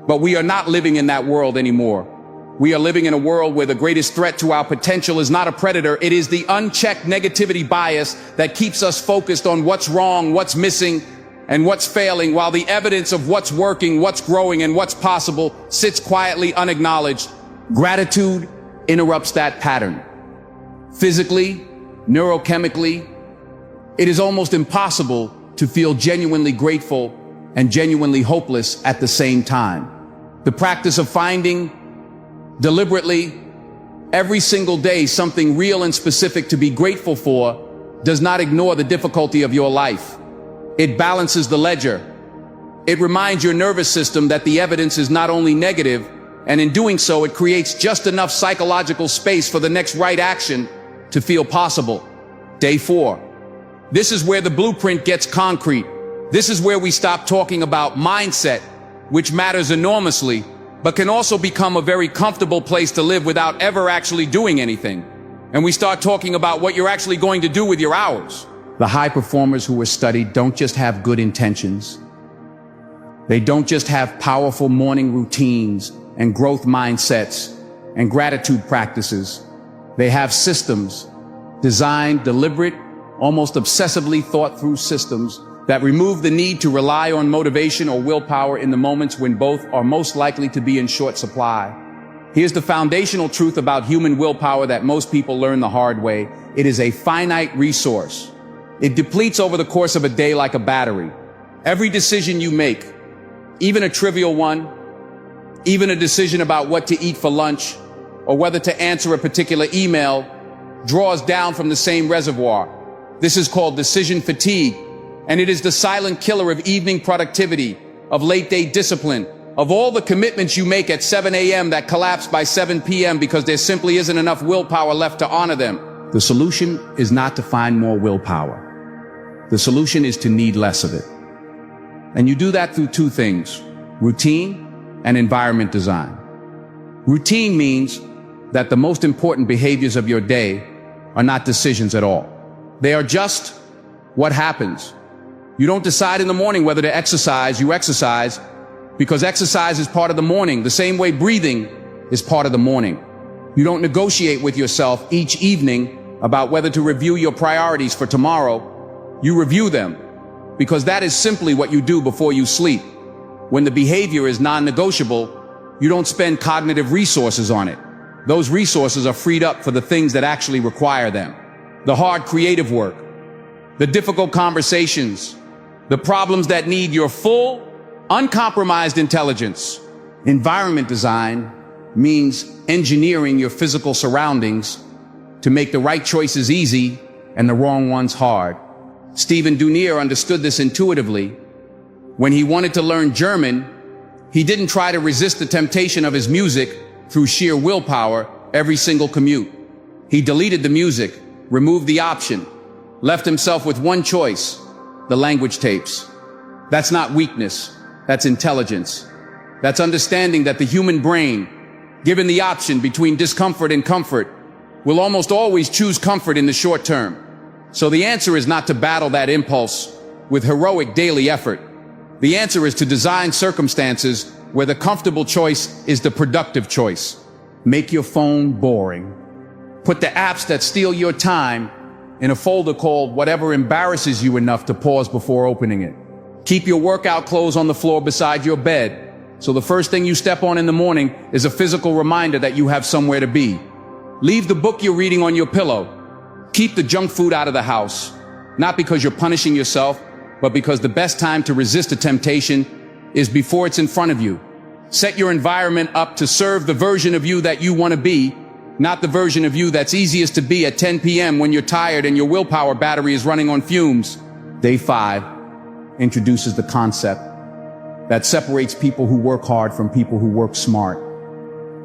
But we are not living in that world anymore. We are living in a world where the greatest threat to our potential is not a predator. It is the unchecked negativity bias that keeps us focused on what's wrong, what's missing, and what's failing, while the evidence of what's working, what's growing, and what's possible sits quietly unacknowledged. Gratitude interrupts that pattern. Physically, neurochemically, it is almost impossible to feel genuinely grateful and genuinely hopeless at the same time. The practice of finding deliberately every single day something real and specific to be grateful for does not ignore the difficulty of your life. It balances the ledger. It reminds your nervous system that the evidence is not only negative, and in doing so, it creates just enough psychological space for the next right action to feel possible. Day 4. This is where the blueprint gets concrete. This is where we stop talking about mindset, which matters enormously, but can also become a very comfortable place to live without ever actually doing anything. And we start talking about what you're actually going to do with your hours. The high performers who were studied don't just have good intentions. They don't just have powerful morning routines and growth mindsets and gratitude practices. They have systems, designed, deliberate, almost obsessively thought through systems that remove the need to rely on motivation or willpower in the moments when both are most likely to be in short supply. Here's the foundational truth about human willpower that most people learn the hard way. It is a finite resource. It depletes over the course of a day like a battery. Every decision you make, even a trivial one, even a decision about what to eat for lunch or whether to answer a particular email, draws down from the same reservoir. This is called decision fatigue, and it is the silent killer of evening productivity, of late-day discipline, of all the commitments you make at 7 a.m. that collapse by 7 p.m. because there simply isn't enough willpower left to honor them. The solution is not to find more willpower. The solution is to need less of it. And you do that through two things: routine and environment design. Routine means that the most important behaviors of your day are not decisions at all. They are just what happens. You don't decide in the morning whether to exercise, you exercise because exercise is part of the morning, the same way breathing is part of the morning. You don't negotiate with yourself each evening about whether to review your priorities for tomorrow. You review them because that is simply what you do before you sleep. When the behavior is non-negotiable, you don't spend cognitive resources on it. Those resources are freed up for the things that actually require them. The hard creative work, the difficult conversations, the problems that need your full, uncompromised intelligence. Environment design means engineering your physical surroundings to make the right choices easy and the wrong ones hard. Stephen Dunier understood this intuitively. When he wanted to learn German, he didn't try to resist the temptation of his music through sheer willpower every single commute. He deleted the music, removed the option, left himself with one choice: the language tapes. That's not weakness, that's intelligence. That's understanding that the human brain, given the option between discomfort and comfort, will almost always choose comfort in the short term. So the answer is not to battle that impulse with heroic daily effort. The answer is to design circumstances where the comfortable choice is the productive choice. Make your phone boring. Put the apps that steal your time in a folder called Whatever Embarrasses You Enough to pause before opening it. Keep your workout clothes on the floor beside your bed, so the first thing you step on in the morning is a physical reminder that you have somewhere to be. Leave the book you're reading on your pillow. Keep the junk food out of the house, not because you're punishing yourself, but because the best time to resist a temptation is before it's in front of you. Set your environment up to serve the version of you that you want to be, not the version of you that's easiest to be at 10 p.m. when you're tired and your willpower battery is running on fumes. Day 5 introduces the concept that separates people who work hard from people who work smart.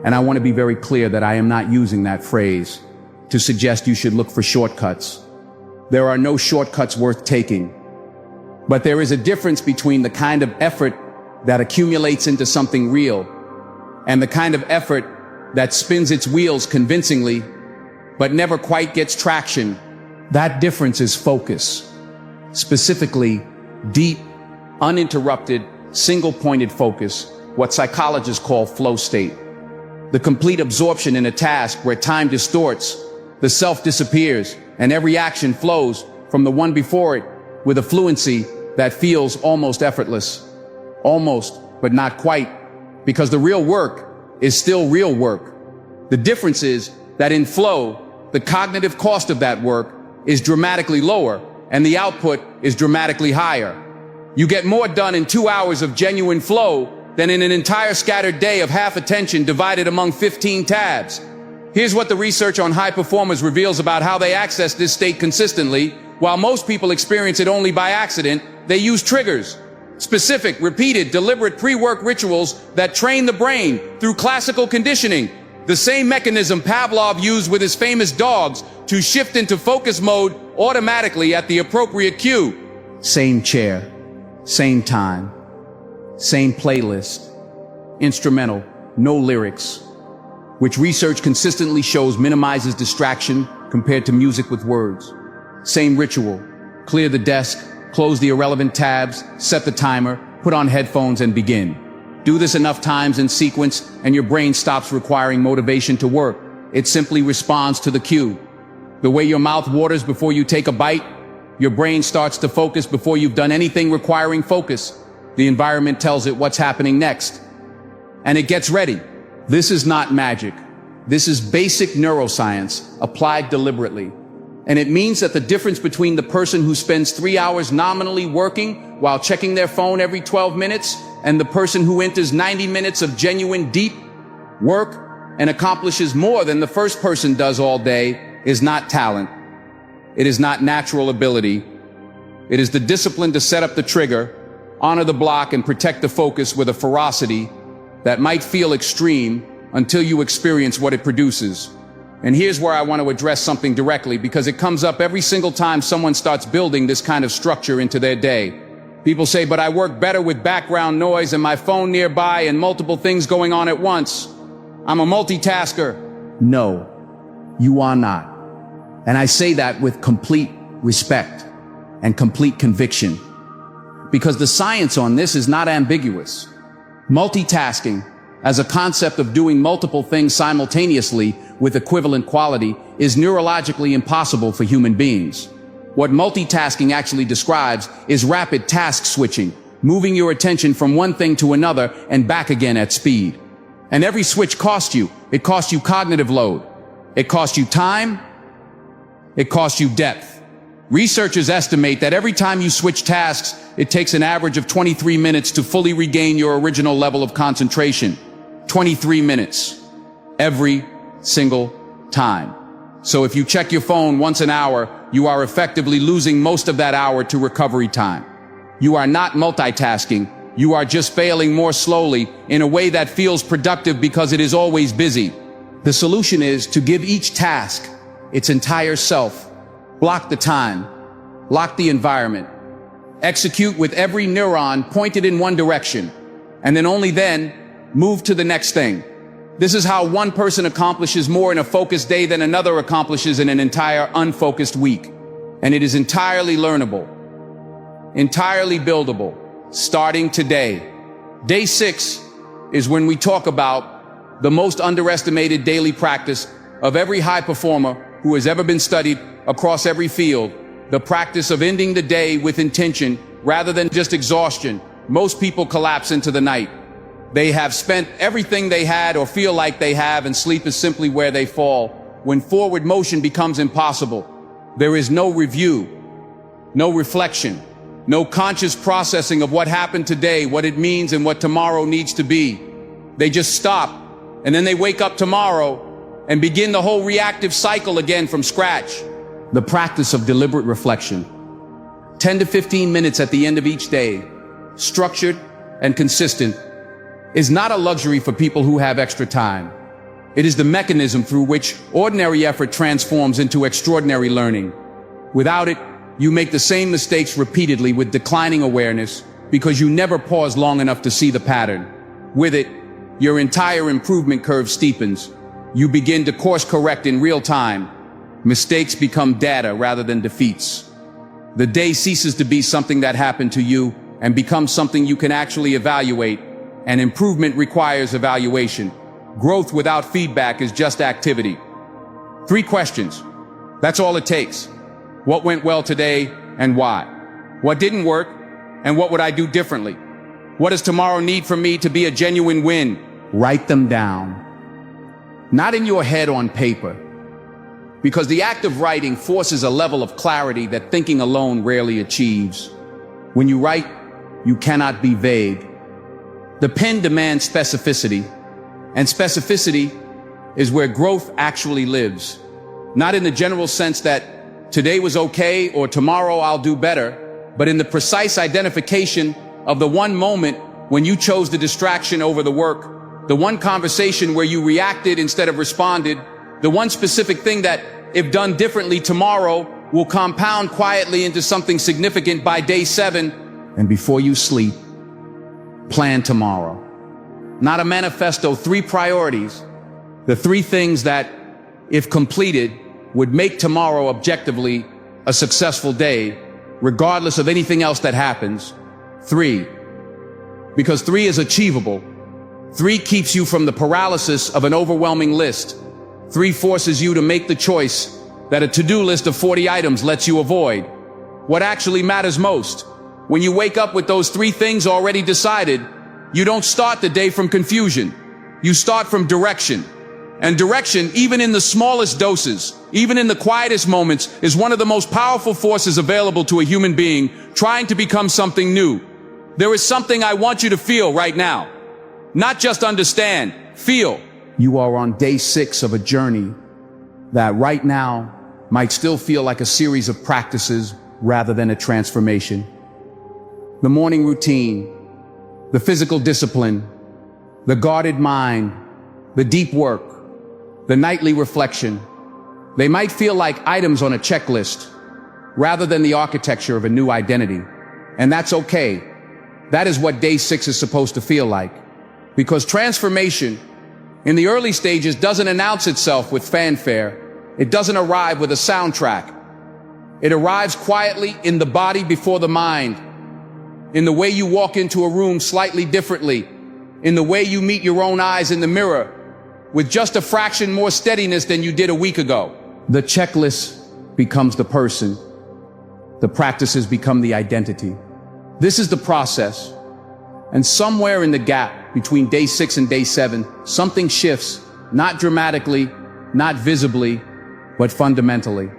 And I want to be very clear that I am not using that phrase to suggest you should look for shortcuts. There are no shortcuts worth taking. But there is a difference between the kind of effort that accumulates into something real and the kind of effort that spins its wheels convincingly but never quite gets traction. That difference is focus. Specifically, deep, uninterrupted, single-pointed focus, what psychologists call flow state. The complete absorption in a task where time distorts, the self disappears, and every action flows from the one before it with a fluency that feels almost effortless. Almost, but not quite, because the real work is still real work. The difference is that in flow, the cognitive cost of that work is dramatically lower, and the output is dramatically higher. You get more done in 2 hours of genuine flow than in an entire scattered day of half attention divided among 15 tabs. Here's what the research on high performers reveals about how they access this state consistently. While most people experience it only by accident, they use triggers. Specific, repeated, deliberate pre-work rituals that train the brain through classical conditioning. The same mechanism Pavlov used with his famous dogs to shift into focus mode automatically at the appropriate cue. Same chair, Same time, same playlist, instrumental, no lyrics, which research consistently shows minimizes distraction compared to music with words. Same ritual, clear the desk, close the irrelevant tabs, set the timer, put on headphones and begin. Do this enough times in sequence and your brain stops requiring motivation to work. It simply responds to the cue. The way your mouth waters before you take a bite, your brain starts to focus before you've done anything requiring focus. The environment tells it what's happening next. And it gets ready. This is not magic. This is basic neuroscience applied deliberately. And it means that the difference between the person who spends 3 hours nominally working while checking their phone every 12 minutes and the person who enters 90 minutes of genuine deep work and accomplishes more than the first person does all day is not talent. It is not natural ability. It is the discipline to set up the trigger, honor the block, and protect the focus with a ferocity that might feel extreme until you experience what it produces. And here's where I want to address something directly, because it comes up every single time someone starts building this kind of structure into their day. People say, but I work better with background noise and my phone nearby and multiple things going on at once. I'm a multitasker. No, you are not. And I say that with complete respect and complete conviction, because the science on this is not ambiguous. Multitasking, as a concept of doing multiple things simultaneously with equivalent quality, is neurologically impossible for human beings. What multitasking actually describes is rapid task switching, moving your attention from one thing to another and back again at speed. And every switch costs you. It costs you cognitive load. It costs you time. It costs you depth. Researchers estimate that every time you switch tasks, it takes an average of 23 minutes to fully regain your original level of concentration. 23 minutes. Every single time. So if you check your phone once an hour, you are effectively losing most of that hour to recovery time. You are not multitasking. You are just failing more slowly in a way that feels productive because it is always busy. The solution is to give each task its entire self. Block the time. Lock the environment. Execute with every neuron pointed in one direction. And then only then move to the next thing. This is how one person accomplishes more in a focused day than another accomplishes in an entire unfocused week. And it is entirely learnable, entirely buildable, starting today. Day 6 is when we talk about the most underestimated daily practice of every high performer who has ever been studied across every field, the practice of ending the day with intention rather than just exhaustion. Most people collapse into the night. They have spent everything they had or feel like they have, and sleep is simply where they fall. When forward motion becomes impossible, there is no review, no reflection, no conscious processing of what happened today, what it means, and what tomorrow needs to be. They just stop, and then they wake up tomorrow and begin the whole reactive cycle again from scratch. The practice of deliberate reflection. 10 to 15 minutes at the end of each day, structured and consistent, is not a luxury for people who have extra time. It is the mechanism through which ordinary effort transforms into extraordinary learning. Without it, you make the same mistakes repeatedly with declining awareness because you never pause long enough to see the pattern. With it, your entire improvement curve steepens. You begin to course correct in real time. Mistakes become data rather than defeats. The day ceases to be something that happened to you and becomes something you can actually evaluate. And improvement requires evaluation. Growth without feedback is just activity. 3 questions. That's all it takes. What went well today and why? What didn't work and what would I do differently? What does tomorrow need from me to be a genuine win? Write them down. Not in your head on paper. Because the act of writing forces a level of clarity that thinking alone rarely achieves. When you write, you cannot be vague. The pen demands specificity, and specificity is where growth actually lives. Not in the general sense that today was okay or tomorrow I'll do better, but in the precise identification of the one moment when you chose the distraction over the work, the one conversation where you reacted instead of responded, the one specific thing that, if done differently tomorrow, will compound quietly into something significant by day 7. And before you sleep, plan tomorrow. Not a manifesto, 3 priorities. The 3 things that, if completed, would make tomorrow objectively a successful day, regardless of anything else that happens. 3. Because 3 is achievable. 3 keeps you from the paralysis of an overwhelming list. 3 forces you to make the choice that a to-do list of 40 items lets you avoid. What actually matters most? When you wake up with those 3 things already decided, you don't start the day from confusion. You start from direction. And direction, even in the smallest doses, even in the quietest moments, is one of the most powerful forces available to a human being trying to become something new. There is something I want you to feel right now. Not just understand, feel. You are on day 6 of a journey that right now might still feel like a series of practices rather than a transformation. The morning routine, the physical discipline, the guarded mind, the deep work, the nightly reflection. They might feel like items on a checklist rather than the architecture of a new identity. And that's okay. That is what day 6 is supposed to feel like. Because transformation in the early stages doesn't announce itself with fanfare. It doesn't arrive with a soundtrack. It arrives quietly in the body before the mind, in the way you walk into a room slightly differently, in the way you meet your own eyes in the mirror, with just a fraction more steadiness than you did a week ago. The checklist becomes the person. The practices become the identity. This is the process. And somewhere in the gap between day 6 and day 7, something shifts, not dramatically, not visibly, but fundamentally.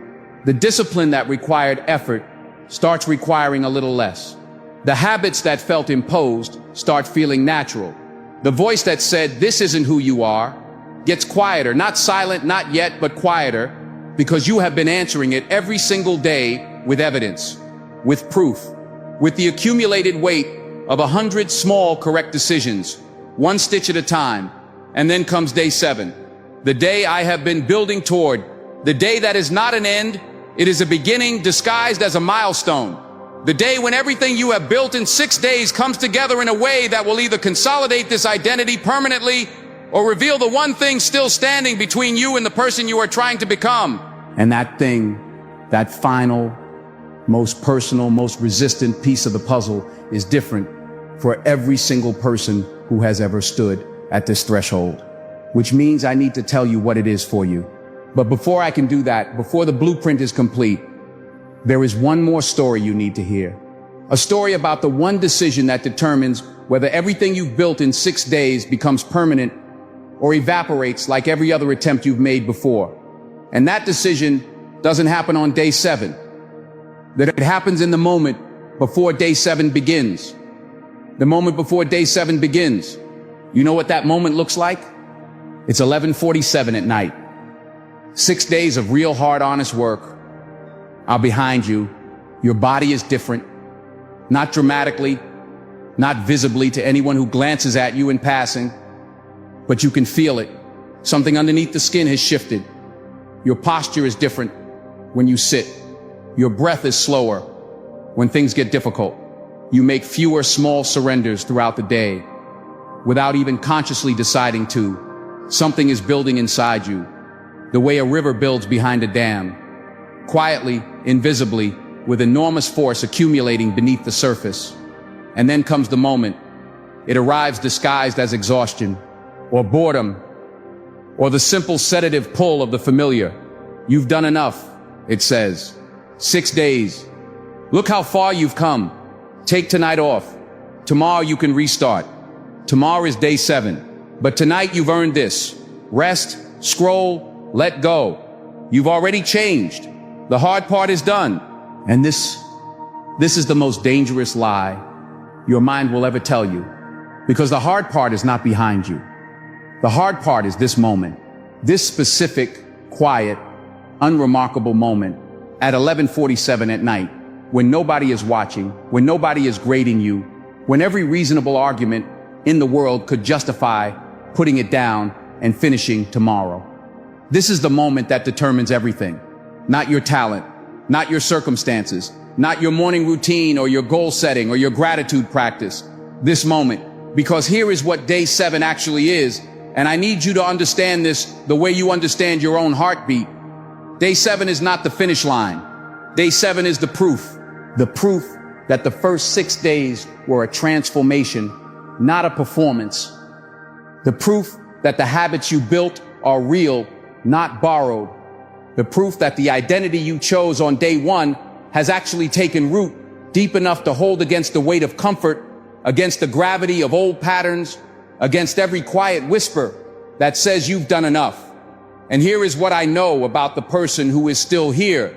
The discipline that required effort starts requiring a little less. The habits that felt imposed start feeling natural. The voice that said, "This isn't who you are," gets quieter, not silent, not yet, but quieter, because you have been answering it every single day with evidence, with proof, with the accumulated weight of 100 small correct decisions, one stitch at a time. And then comes day 7, the day I have been building toward, the day that is not an end, it is a beginning disguised as a milestone. The day when everything you have built in 6 days comes together in a way that will either consolidate this identity permanently or reveal the one thing still standing between you and the person you are trying to become. And that thing, that final, most personal, most resistant piece of the puzzle is different for every single person who has ever stood at this threshold. Which means I need to tell you what it is for you. But before I can do that, before the blueprint is complete, there is one more story you need to hear. A story about the one decision that determines whether everything you've built in 6 days becomes permanent or evaporates like every other attempt you've made before. And that decision doesn't happen on day 7. That it happens in the moment before day 7 begins. The moment before day 7 begins. You know what that moment looks like? It's 11:47 at night. 6 days of real hard, honest work are behind you. Your body is different, not dramatically, not visibly to anyone who glances at you in passing, but you can feel it. Something underneath the skin has shifted. Your posture is different when you sit. Your breath is slower when things get difficult. You make fewer small surrenders throughout the day without even consciously deciding to. Something is building inside you, the way a river builds behind a dam, quietly, invisibly, with enormous force accumulating beneath the surface. And then comes the moment. It arrives disguised as exhaustion, or boredom, or the simple sedative pull of the familiar. You've done enough, it says. 6 days. Look how far you've come. Take tonight off. Tomorrow you can restart. Tomorrow is day 7. But tonight you've earned this. Rest, scroll, let go. You've already changed. The hard part is done. And this is the most dangerous lie your mind will ever tell you. Because the hard part is not behind you. The hard part is this moment. This specific, quiet, unremarkable moment at 11:47 at night, when nobody is watching, when nobody is grading you, when every reasonable argument in the world could justify putting it down and finishing tomorrow. This is the moment that determines everything. Not your talent, not your circumstances, not your morning routine or your goal setting or your gratitude practice. This moment, because here is what day 7 actually is, and I need you to understand this the way you understand your own heartbeat. Day 7 is not the finish line. Day 7 is the proof that the first 6 days were a transformation, not a performance. The proof that the habits you built are real, not borrowed. The proof that the identity you chose on day 1 has actually taken root deep enough to hold against the weight of comfort, against the gravity of old patterns, against every quiet whisper that says you've done enough. And here is what I know about the person who is still here,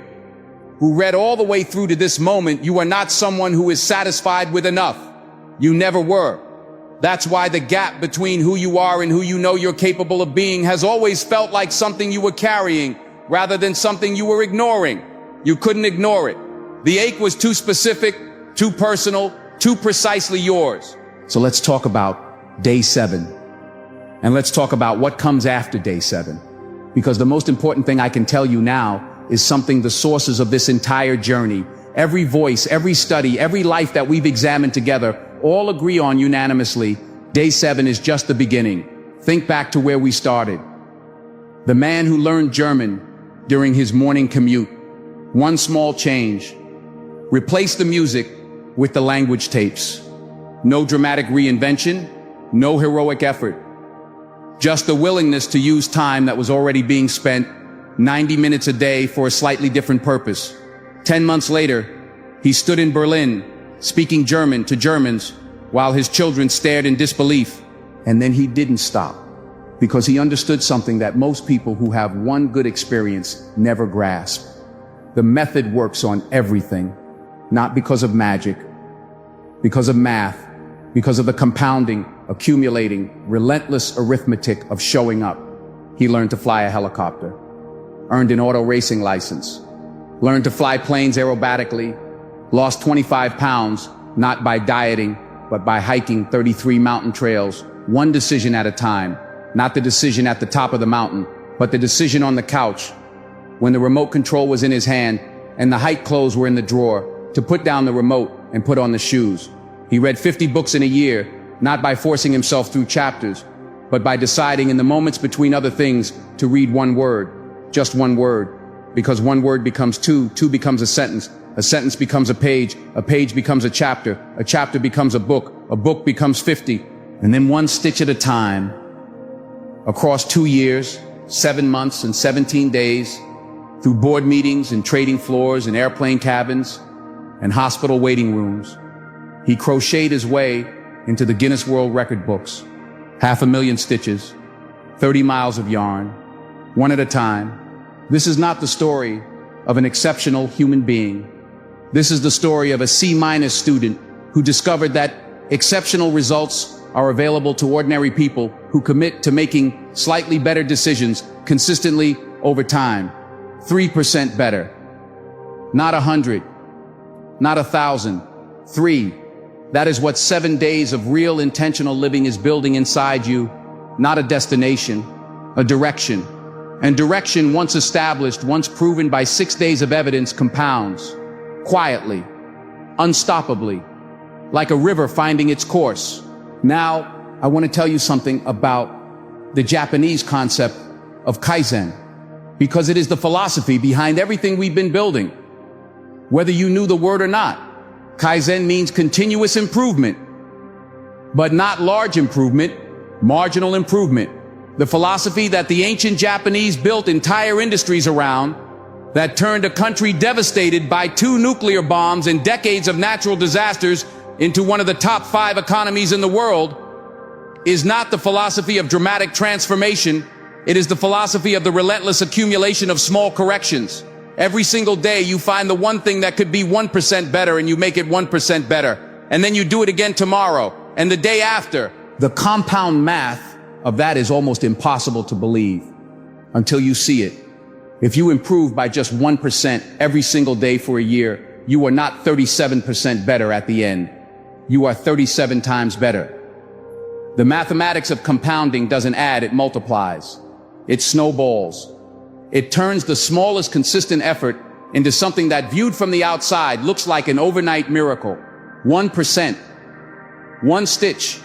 who read all the way through to this moment. You are not someone who is satisfied with enough. You never were. That's why the gap between who you are and who you know you're capable of being has always felt like something you were carrying rather than something you were ignoring. You couldn't ignore it. The ache was too specific, too personal, too precisely yours. So let's talk about day 7. And let's talk about what comes after day 7. Because the most important thing I can tell you now is something the sources of this entire journey, every voice, every study, every life that we've examined together, all agree on unanimously. Day 7 is just the beginning. Think back to where we started. The man who learned German during his morning commute. One small change. Replace the music with the language tapes. No dramatic reinvention, no heroic effort. Just the willingness to use time that was already being spent 90 minutes a day for a slightly different purpose. 10 months later, he stood in Berlin, speaking German to Germans while his children stared in disbelief. And then he didn't stop, because he understood something that most people who have one good experience never grasp. The method works on everything, not because of magic, because of math, because of the compounding, accumulating, relentless arithmetic of showing up. He learned to fly a helicopter, earned an auto racing license, learned to fly planes aerobatically, lost 25 pounds, not by dieting, but by hiking 33 mountain trails, one decision at a time, not the decision at the top of the mountain, but the decision on the couch, when the remote control was in his hand and the hike clothes were in the drawer, to put down the remote and put on the shoes. He read 50 books in a year, not by forcing himself through chapters, but by deciding in the moments between other things to read one word, just one word, because one word becomes two becomes a sentence becomes a page becomes a chapter becomes a book becomes 50, and then one stitch at a time, across 2 years, 7 months and 17 days, through board meetings and trading floors and airplane cabins and hospital waiting rooms, he crocheted his way into the Guinness World Record books. 500,000 stitches, 30 miles of yarn, one at a time. This is not the story of an exceptional human being. This is the story of a C- student who discovered that exceptional results are available to ordinary people who commit to making slightly better decisions consistently over time. 3% better. Not 100. Not 1,000. 3. That is what 7 days of real intentional living is building inside you. Not a destination, a direction. And direction, once established, once proven by 6 days of evidence, compounds. Quietly, unstoppably, like a river finding its course. Now, I want to tell you something about the Japanese concept of Kaizen, because it is the philosophy behind everything we've been building. Whether you knew the word or not, Kaizen means continuous improvement, but not large improvement, marginal improvement. The philosophy that the ancient Japanese built entire industries around, that turned a country devastated by 2 nuclear bombs and decades of natural disasters into one of the top 5 economies in the world, is not the philosophy of dramatic transformation. It is the philosophy of the relentless accumulation of small corrections. Every single day you find the one thing that could be 1% better and you make it 1% better. And then you do it again tomorrow and the day after. The compound math of that is almost impossible to believe until you see it. If you improve by just 1% every single day for a year, you are not 37% better at the end. You are 37 times better. The mathematics of compounding doesn't add, it multiplies. It snowballs. It turns the smallest consistent effort into something that viewed from the outside looks like an overnight miracle. 1%, one stitch,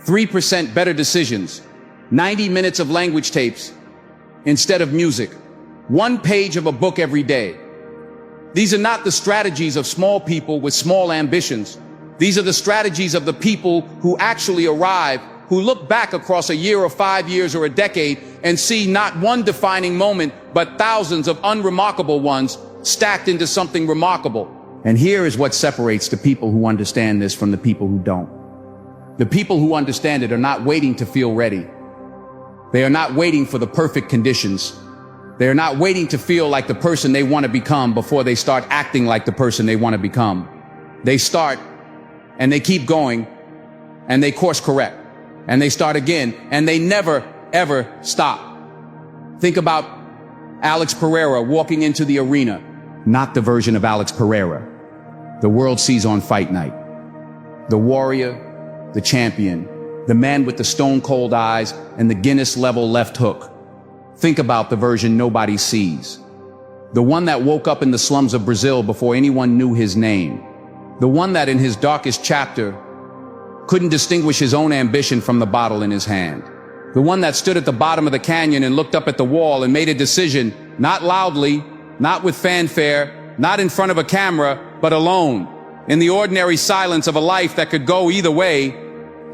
3% better decisions, 90 minutes of language tapes instead of music, one page of a book every day. These are not the strategies of small people with small ambitions. These are the strategies of the people who actually arrive, who look back across a year or 5 years or a decade and see not one defining moment, but thousands of unremarkable ones stacked into something remarkable. And here is what separates the people who understand this from the people who don't. The people who understand it are not waiting to feel ready. They are not waiting for the perfect conditions. They are not waiting to feel like the person they want to become before they start acting like the person they want to become. They start and they keep going and they course correct and they start again and they never, ever stop. Think about Alex Pereira walking into the arena, not the version of Alex Pereira the world sees on fight night. The warrior, the champion, the man with the stone cold eyes and the Guinness level left hook. Think about the version nobody sees. The one that woke up in the slums of Brazil before anyone knew his name. The one that in his darkest chapter couldn't distinguish his own ambition from the bottle in his hand. The one that stood at the bottom of the canyon and looked up at the wall and made a decision, not loudly, not with fanfare, not in front of a camera, but alone, in the ordinary silence of a life that could go either way.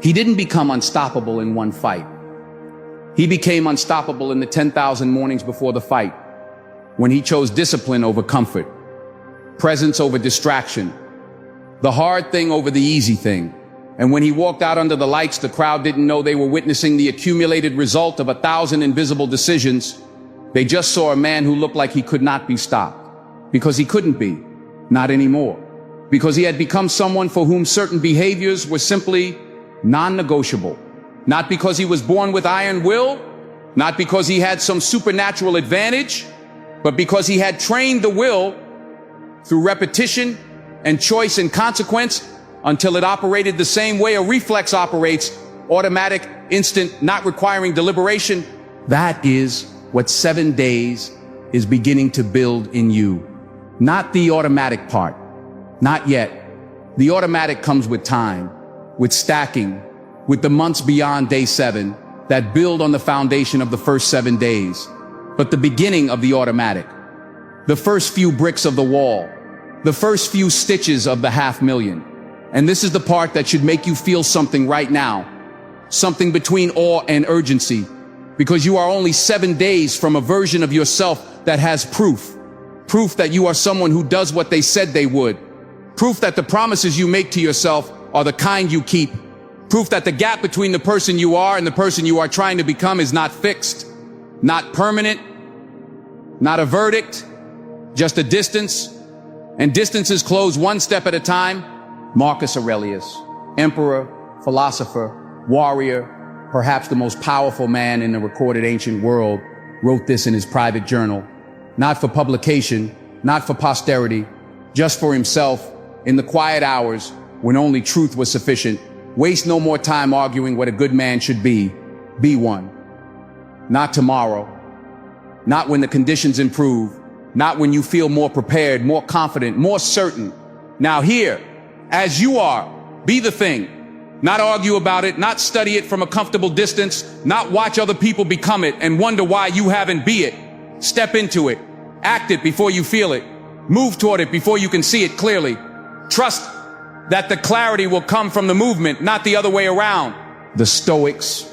He didn't become unstoppable in one fight. He became unstoppable in the 10,000 mornings before the fight, when he chose discipline over comfort, presence over distraction, the hard thing over the easy thing. And when he walked out under the lights, the crowd didn't know they were witnessing the accumulated result of 1,000 invisible decisions. They just saw a man who looked like he could not be stopped, because he couldn't be, not anymore, because he had become someone for whom certain behaviors were simply non-negotiable. Not because he was born with iron will, not because he had some supernatural advantage, but because he had trained the will through repetition and choice and consequence until it operated the same way a reflex operates, automatic, instant, not requiring deliberation. That is what 7 days is beginning to build in you. Not the automatic part. Not yet. The automatic comes with time, with stacking, with the months beyond day 7 that build on the foundation of the first 7 days. But the beginning of the automatic, the first few bricks of the wall, the first few stitches of the 500,000. And this is the part that should make you feel something right now, something between awe and urgency, because you are only 7 days from a version of yourself that has proof that you are someone who does what they said they would, proof that the promises you make to yourself are the kind you keep, proof that the gap between the person you are and the person you are trying to become is not fixed, not permanent, not a verdict, just a distance, and distances close one step at a time. Marcus Aurelius, emperor, philosopher, warrior, perhaps the most powerful man in the recorded ancient world, wrote this in his private journal, not for publication, not for posterity, just for himself, in the quiet hours when only truth was sufficient. Waste no more time arguing what a good man should be. Be one. Not tomorrow, not when the conditions improve, not when you feel more prepared, more confident, more certain. Now here, as you are, be the thing. Not argue about it, not study it from a comfortable distance, not watch other people become it and wonder why you haven't be it. Step into it. Act it before you feel it. Move toward it before you can see it clearly. Trust that the clarity will come from the movement, not the other way around. The Stoics,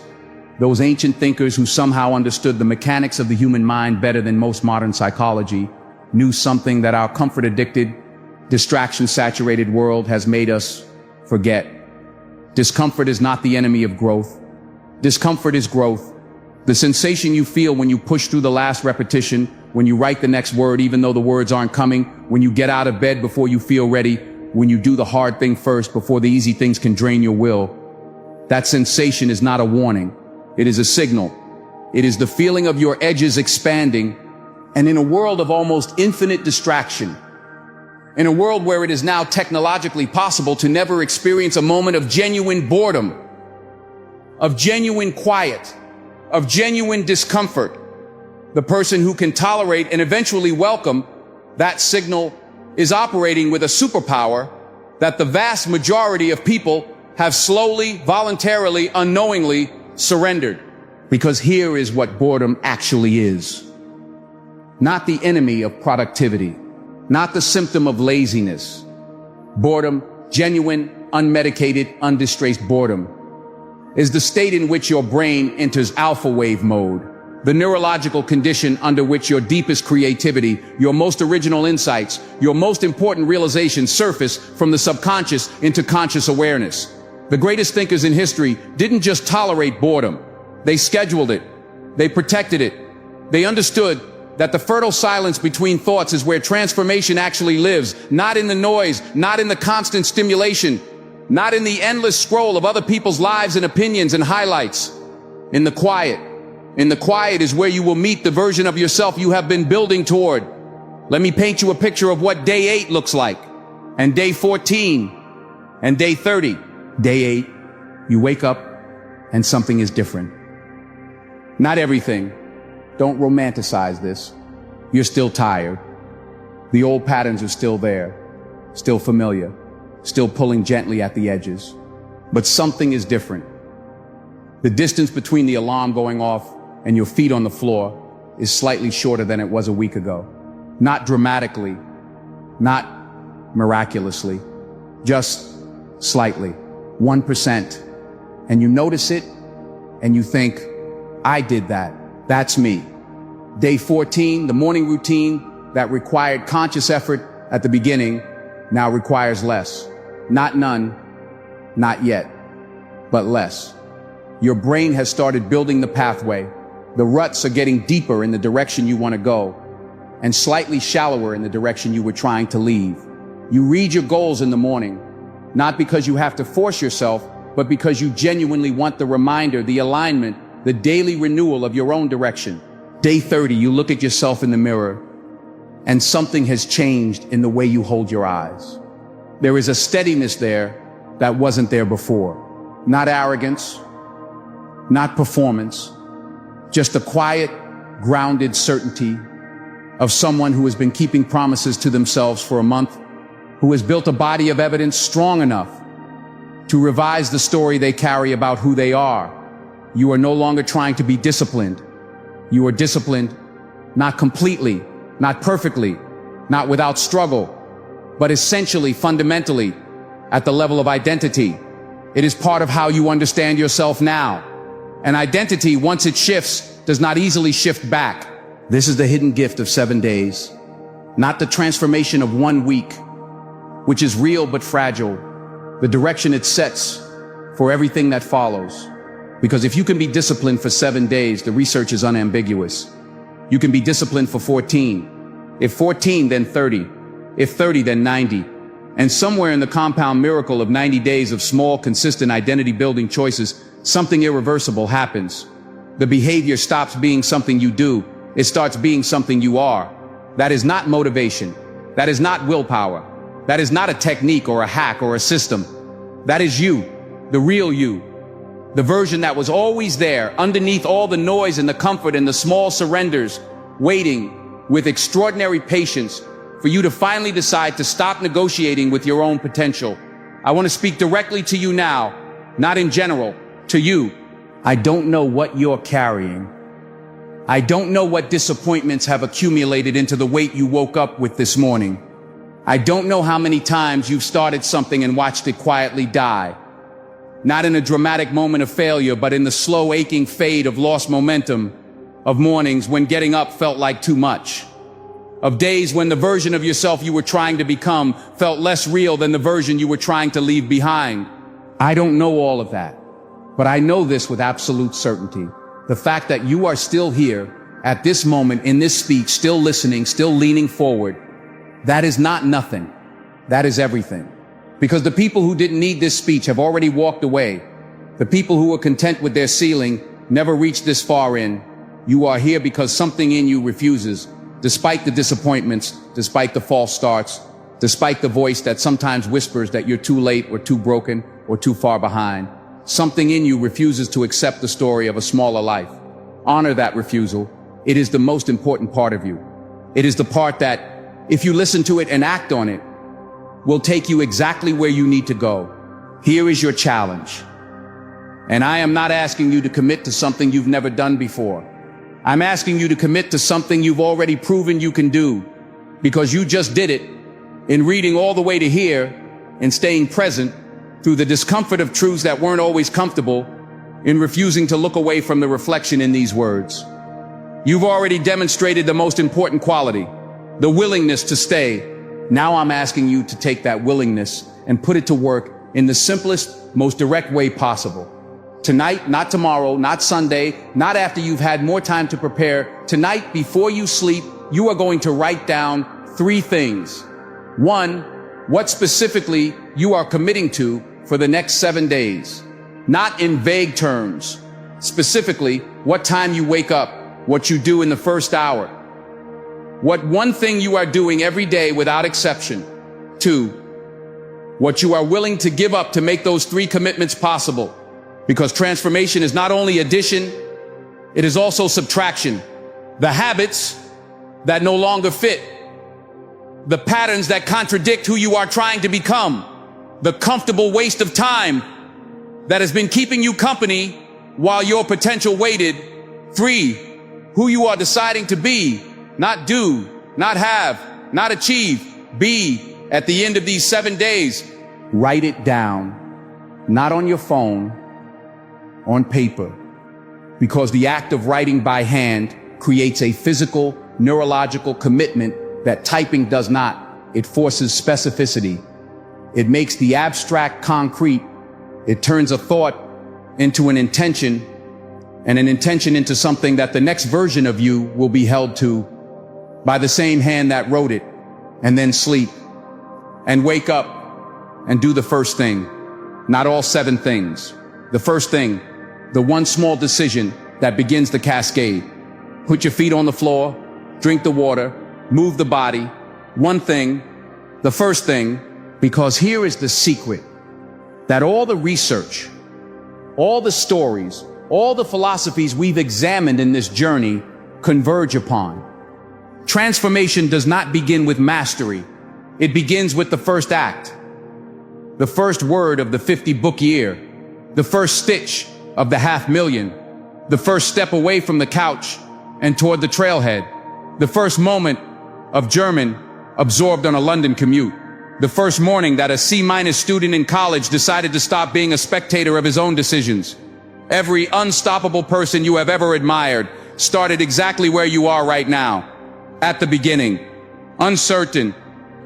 those ancient thinkers who somehow understood the mechanics of the human mind better than most modern psychology, knew something that our comfort-addicted, distraction-saturated world has made us forget. Discomfort is not the enemy of growth. Discomfort is growth. The sensation you feel when you push through the last repetition, when you write the next word even though the words aren't coming, when you get out of bed before you feel ready, when you do the hard thing first before the easy things can drain your will. That sensation is not a warning. It is a signal. It is the feeling of your edges expanding. And in a world of almost infinite distraction, in a world where it is now technologically possible to never experience a moment of genuine boredom, of genuine quiet, of genuine discomfort, the person who can tolerate and eventually welcome that signal is operating with a superpower that the vast majority of people have slowly, voluntarily, unknowingly surrendered. Because here is what boredom actually is. Not the enemy of productivity, not the symptom of laziness. Boredom, genuine, unmedicated, undistressed boredom, is the state in which your brain enters alpha wave mode, the neurological condition under which your deepest creativity, your most original insights, your most important realizations surface from the subconscious into conscious awareness. The greatest thinkers in history didn't just tolerate boredom. They scheduled it. They protected it. They understood that the fertile silence between thoughts is where transformation actually lives, not in the noise, not in the constant stimulation, not in the endless scroll of other people's lives and opinions and highlights. In the quiet. In the quiet is where you will meet the version of yourself you have been building toward. Let me paint you a picture of what day 8 looks like, and day 14, and day 30. Day 8, you wake up, and something is different. Not everything. Don't romanticize this. You're still tired. The old patterns are still there, still familiar, still pulling gently at the edges. But something is different. The distance between the alarm going off and your feet on the floor is slightly shorter than it was a week ago. Not dramatically, not miraculously, just slightly, 1%. And you notice it and you think, I did that. That's me. Day 14, the morning routine that required conscious effort at the beginning now requires less. Not none, not yet, but less. Your brain has started building the pathway. The ruts are getting deeper in the direction you want to go and slightly shallower in the direction you were trying to leave. You read your goals in the morning, not because you have to force yourself, but because you genuinely want the reminder, the alignment, the daily renewal of your own direction. Day 30, you look at yourself in the mirror and something has changed in the way you hold your eyes. There is a steadiness there that wasn't there before. Not arrogance, not performance, just a quiet, grounded certainty of someone who has been keeping promises to themselves for a month, who has built a body of evidence strong enough to revise the story they carry about who they are. You are no longer trying to be disciplined. You are disciplined, not completely, not perfectly, not without struggle, but essentially, fundamentally, at the level of identity. It is part of how you understand yourself now. An identity, once it shifts, does not easily shift back. This is the hidden gift of 7 days, not the transformation of 1 week, which is real but fragile, the direction it sets for everything that follows. Because if you can be disciplined for 7 days, the research is unambiguous. You can be disciplined for 14. If 14, then 30. If 30, then 90. And somewhere in the compound miracle of 90 days of small, consistent identity-building choices, something irreversible happens. The behavior stops being something you do. It starts being something you are. That is not motivation. That is not willpower. That is not a technique or a hack or a system. That is you, the real you. The version that was always there, underneath all the noise and the comfort and the small surrenders, waiting with extraordinary patience for you to finally decide to stop negotiating with your own potential. I want to speak directly to you now, not in general, to you. I don't know what you're carrying. I don't know what disappointments have accumulated into the weight you woke up with this morning. I don't know how many times you've started something and watched it quietly die. Not in a dramatic moment of failure, but in the slow, aching fade of lost momentum, of mornings when getting up felt like too much, of days when the version of yourself you were trying to become felt less real than the version you were trying to leave behind. I don't know all of that, but I know this with absolute certainty. The fact that you are still here at this moment in this speech, still listening, still leaning forward, that is not nothing. That is everything. Because the people who didn't need this speech have already walked away. The people who were content with their ceiling never reached this far in. You are here because something in you refuses, despite the disappointments, despite the false starts, despite the voice that sometimes whispers that you're too late or too broken or too far behind. Something in you refuses to accept the story of a smaller life. Honor that refusal. It is the most important part of you. It is the part that, if you listen to it and act on it, will take you exactly where you need to go. Here is your challenge. And I am not asking you to commit to something you've never done before. I'm asking you to commit to something you've already proven you can do, because you just did it in reading all the way to here and staying present through the discomfort of truths that weren't always comfortable, in refusing to look away from the reflection in these words. You've already demonstrated the most important quality, the willingness to stay. Now I'm asking you to take that willingness and put it to work in the simplest, most direct way possible. Tonight, not tomorrow, not Sunday, not after you've had more time to prepare. Tonight, before you sleep, you are going to write down 3 things. 1, what specifically you are committing to for the next 7 days. Not in vague terms. Specifically, what time you wake up, what you do in the first hour. What one thing you are doing every day without exception. 2, what you are willing to give up to make those 3 commitments possible. Because transformation is not only addition, it is also subtraction. The habits that no longer fit, the patterns that contradict who you are trying to become, the comfortable waste of time that has been keeping you company while your potential waited. 3, who you are deciding to be, not do, not have, not achieve, be at the end of these 7 days. Write it down, not on your phone, on paper, because the act of writing by hand creates a physical, neurological commitment that typing does not. It forces specificity. It makes the abstract concrete. It turns a thought into an intention, and an intention into something that the next version of you will be held to by the same hand that wrote it. And then sleep and wake up and do the first thing, not all 7 things. The first thing, the one small decision that begins the cascade. Put your feet on the floor, drink the water, move the body. One thing, the first thing, because here is the secret that all the research, all the stories, all the philosophies we've examined in this journey converge upon. Transformation does not begin with mastery. It begins with the first act, the first word of the 50-book year, the first stitch of the 500,000, the first step away from the couch and toward the trailhead, the first moment of German absorbed on a London commute, the first morning that a C- student in college decided to stop being a spectator of his own decisions. Every unstoppable person you have ever admired started exactly where you are right now, at the beginning, uncertain,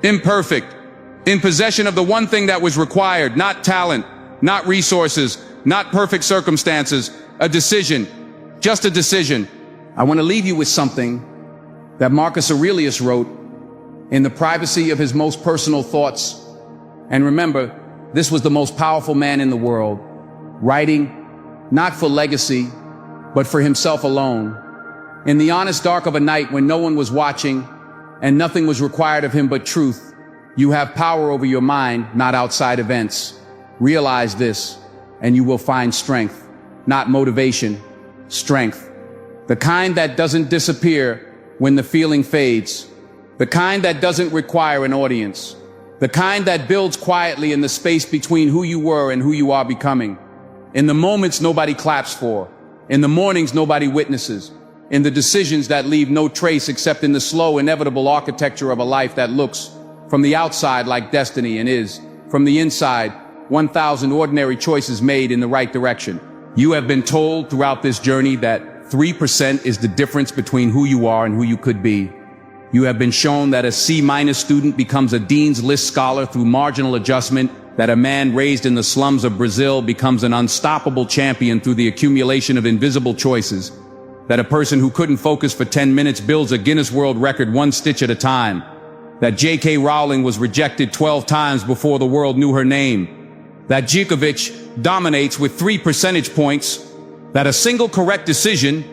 imperfect, in possession of the one thing that was required, not talent, not resources, not perfect circumstances, a decision, just a decision. I want to leave you with something that Marcus Aurelius wrote in the privacy of his most personal thoughts. And remember, this was the most powerful man in the world, writing not for legacy, but for himself alone. In the honest dark of a night when no one was watching and nothing was required of him but truth, you have power over your mind, not outside events. Realize this, and you will find strength, not motivation, strength. The kind that doesn't disappear when the feeling fades. The kind that doesn't require an audience. The kind that builds quietly in the space between who you were and who you are becoming. In the moments nobody claps for. In the mornings nobody witnesses. In the decisions that leave no trace except in the slow, inevitable architecture of a life that looks from the outside like destiny and is, from the inside, 1,000 ordinary choices made in the right direction. You have been told throughout this journey that 3% is the difference between who you are and who you could be. You have been shown that a C- student becomes a Dean's List scholar through marginal adjustment, that a man raised in the slums of Brazil becomes an unstoppable champion through the accumulation of invisible choices, that a person who couldn't focus for 10 minutes builds a Guinness World Record one stitch at a time, that J.K. Rowling was rejected 12 times before the world knew her name, that Djokovic dominates with 3 percentage points, that a single correct decision,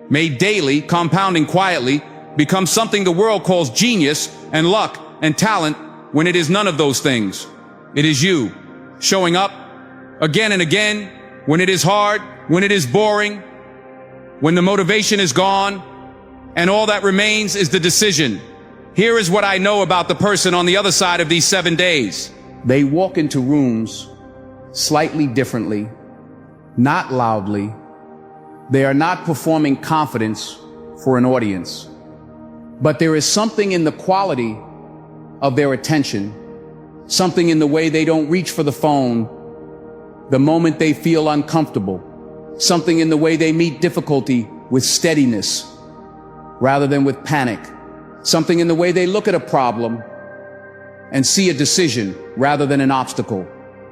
made daily, compounding quietly, becomes something the world calls genius and luck and talent when it is none of those things. It is you, showing up again and again, when it is hard, when it is boring, when the motivation is gone, and all that remains is the decision. Here is what I know about the person on the other side of these 7 days. They walk into rooms slightly differently, not loudly. They are not performing confidence for an audience. But there is something in the quality of their attention, something in the way they don't reach for the phone the moment they feel uncomfortable, something in the way they meet difficulty with steadiness rather than with panic, something in the way they look at a problem and see a decision rather than an obstacle.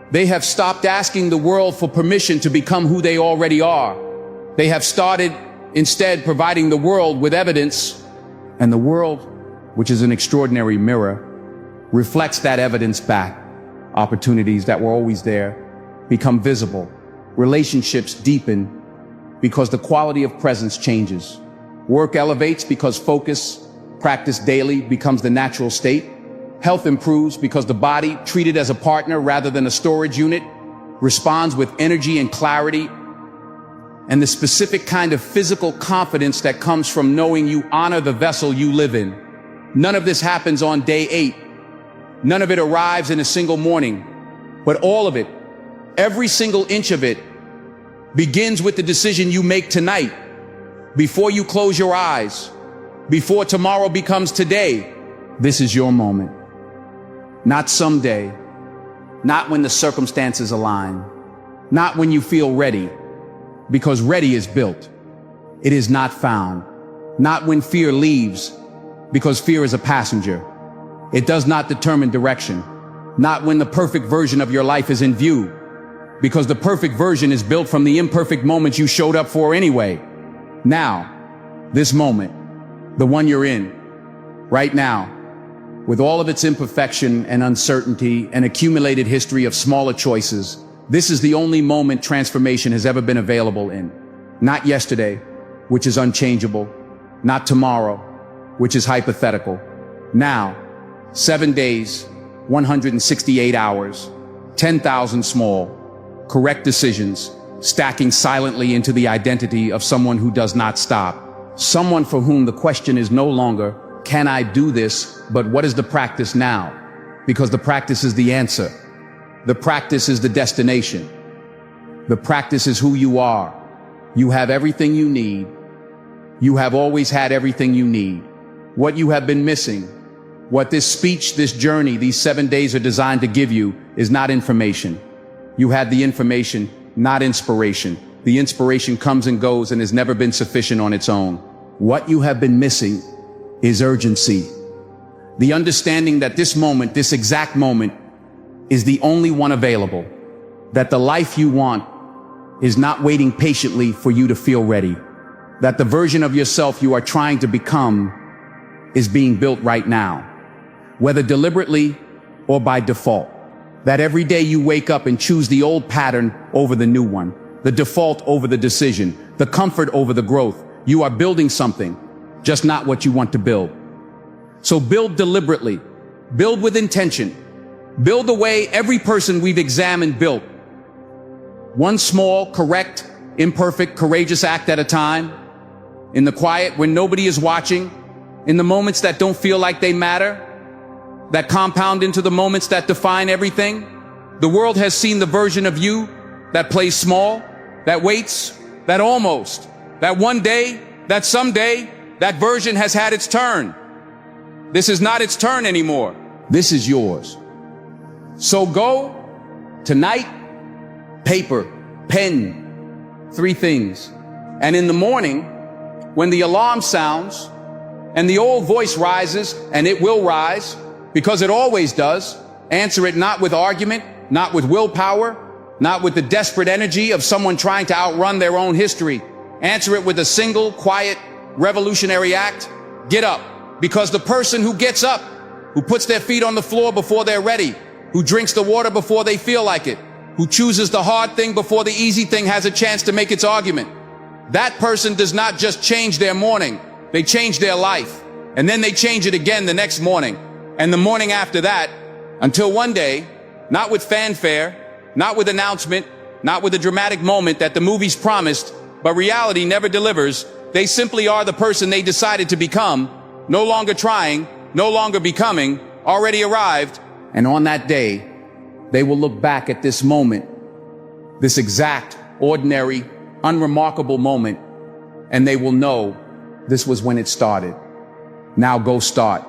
They have stopped asking the world for permission to become who they already are. They have started instead providing the world with evidence, and the world, which is an extraordinary mirror, reflects that evidence back. Opportunities that were always there become visible. Relationships deepen because the quality of presence changes. Work elevates because focus, practiced daily, becomes the natural state. Health improves because the body, treated as a partner rather than a storage unit, responds with energy and clarity, and the specific kind of physical confidence that comes from knowing you honor the vessel you live in. None of this happens on day 8. None of it arrives in a single morning, but all of it, every single inch of it, begins with the decision you make tonight, before you close your eyes, before tomorrow becomes today. This is your moment. Not someday, not when the circumstances align, not when you feel ready, because ready is built. It is not found. Not when fear leaves, because fear is a passenger. It does not determine direction. Not when the perfect version of your life is in view, because the perfect version is built from the imperfect moments you showed up for anyway. Now, this moment, the one you're in, right now, with all of its imperfection and uncertainty and accumulated history of smaller choices, this is the only moment transformation has ever been available in. Not yesterday, which is unchangeable, not tomorrow, which is hypothetical. Now, 7 days, 168 hours, 10,000 small, correct decisions, stacking silently into the identity of someone who does not stop. Someone for whom the question is no longer, can I do this, but what is the practice now? Because the practice is the answer. The practice is the destination. The practice is who you are. You have everything you need. You have always had everything you need. What you have been missing, what this speech, this journey, these 7 days are designed to give you is not information. You had the information, not inspiration. The inspiration comes and goes and has never been sufficient on its own. What you have been missing is urgency. The understanding that this moment, this exact moment, is the only one available. That the life you want is not waiting patiently for you to feel ready. That the version of yourself you are trying to become is being built right now, whether deliberately or by default. That every day you wake up and choose the old pattern over the new one, the default over the decision, the comfort over the growth. You are building something, just not what you want to build. So build deliberately, build with intention, build the way every person we've examined built. One small, correct, imperfect, courageous act at a time, in the quiet when nobody is watching, in the moments that don't feel like they matter, that compound into the moments that define everything. The world has seen the version of you that plays small, that waits, that almost, that one day, that someday, that version has had its turn. This is not its turn anymore. This is yours. So go tonight, paper, pen, 3 things. And in the morning, when the alarm sounds and the old voice rises, and it will rise, because it always does, answer it not with argument, not with willpower, not with the desperate energy of someone trying to outrun their own history. Answer it with a single, quiet, revolutionary act. Get up, because the person who gets up, who puts their feet on the floor before they're ready, who drinks the water before they feel like it, who chooses the hard thing before the easy thing has a chance to make its argument, that person does not just change their morning, they change their life. And then they change it again the next morning, and the morning after that, until one day, not with fanfare, not with announcement, not with a dramatic moment that the movies promised, but reality never delivers, they simply are the person they decided to become, no longer trying, no longer becoming, already arrived. And on that day, they will look back at this moment, this exact, ordinary, unremarkable moment, and they will know this was when it started. Now go start.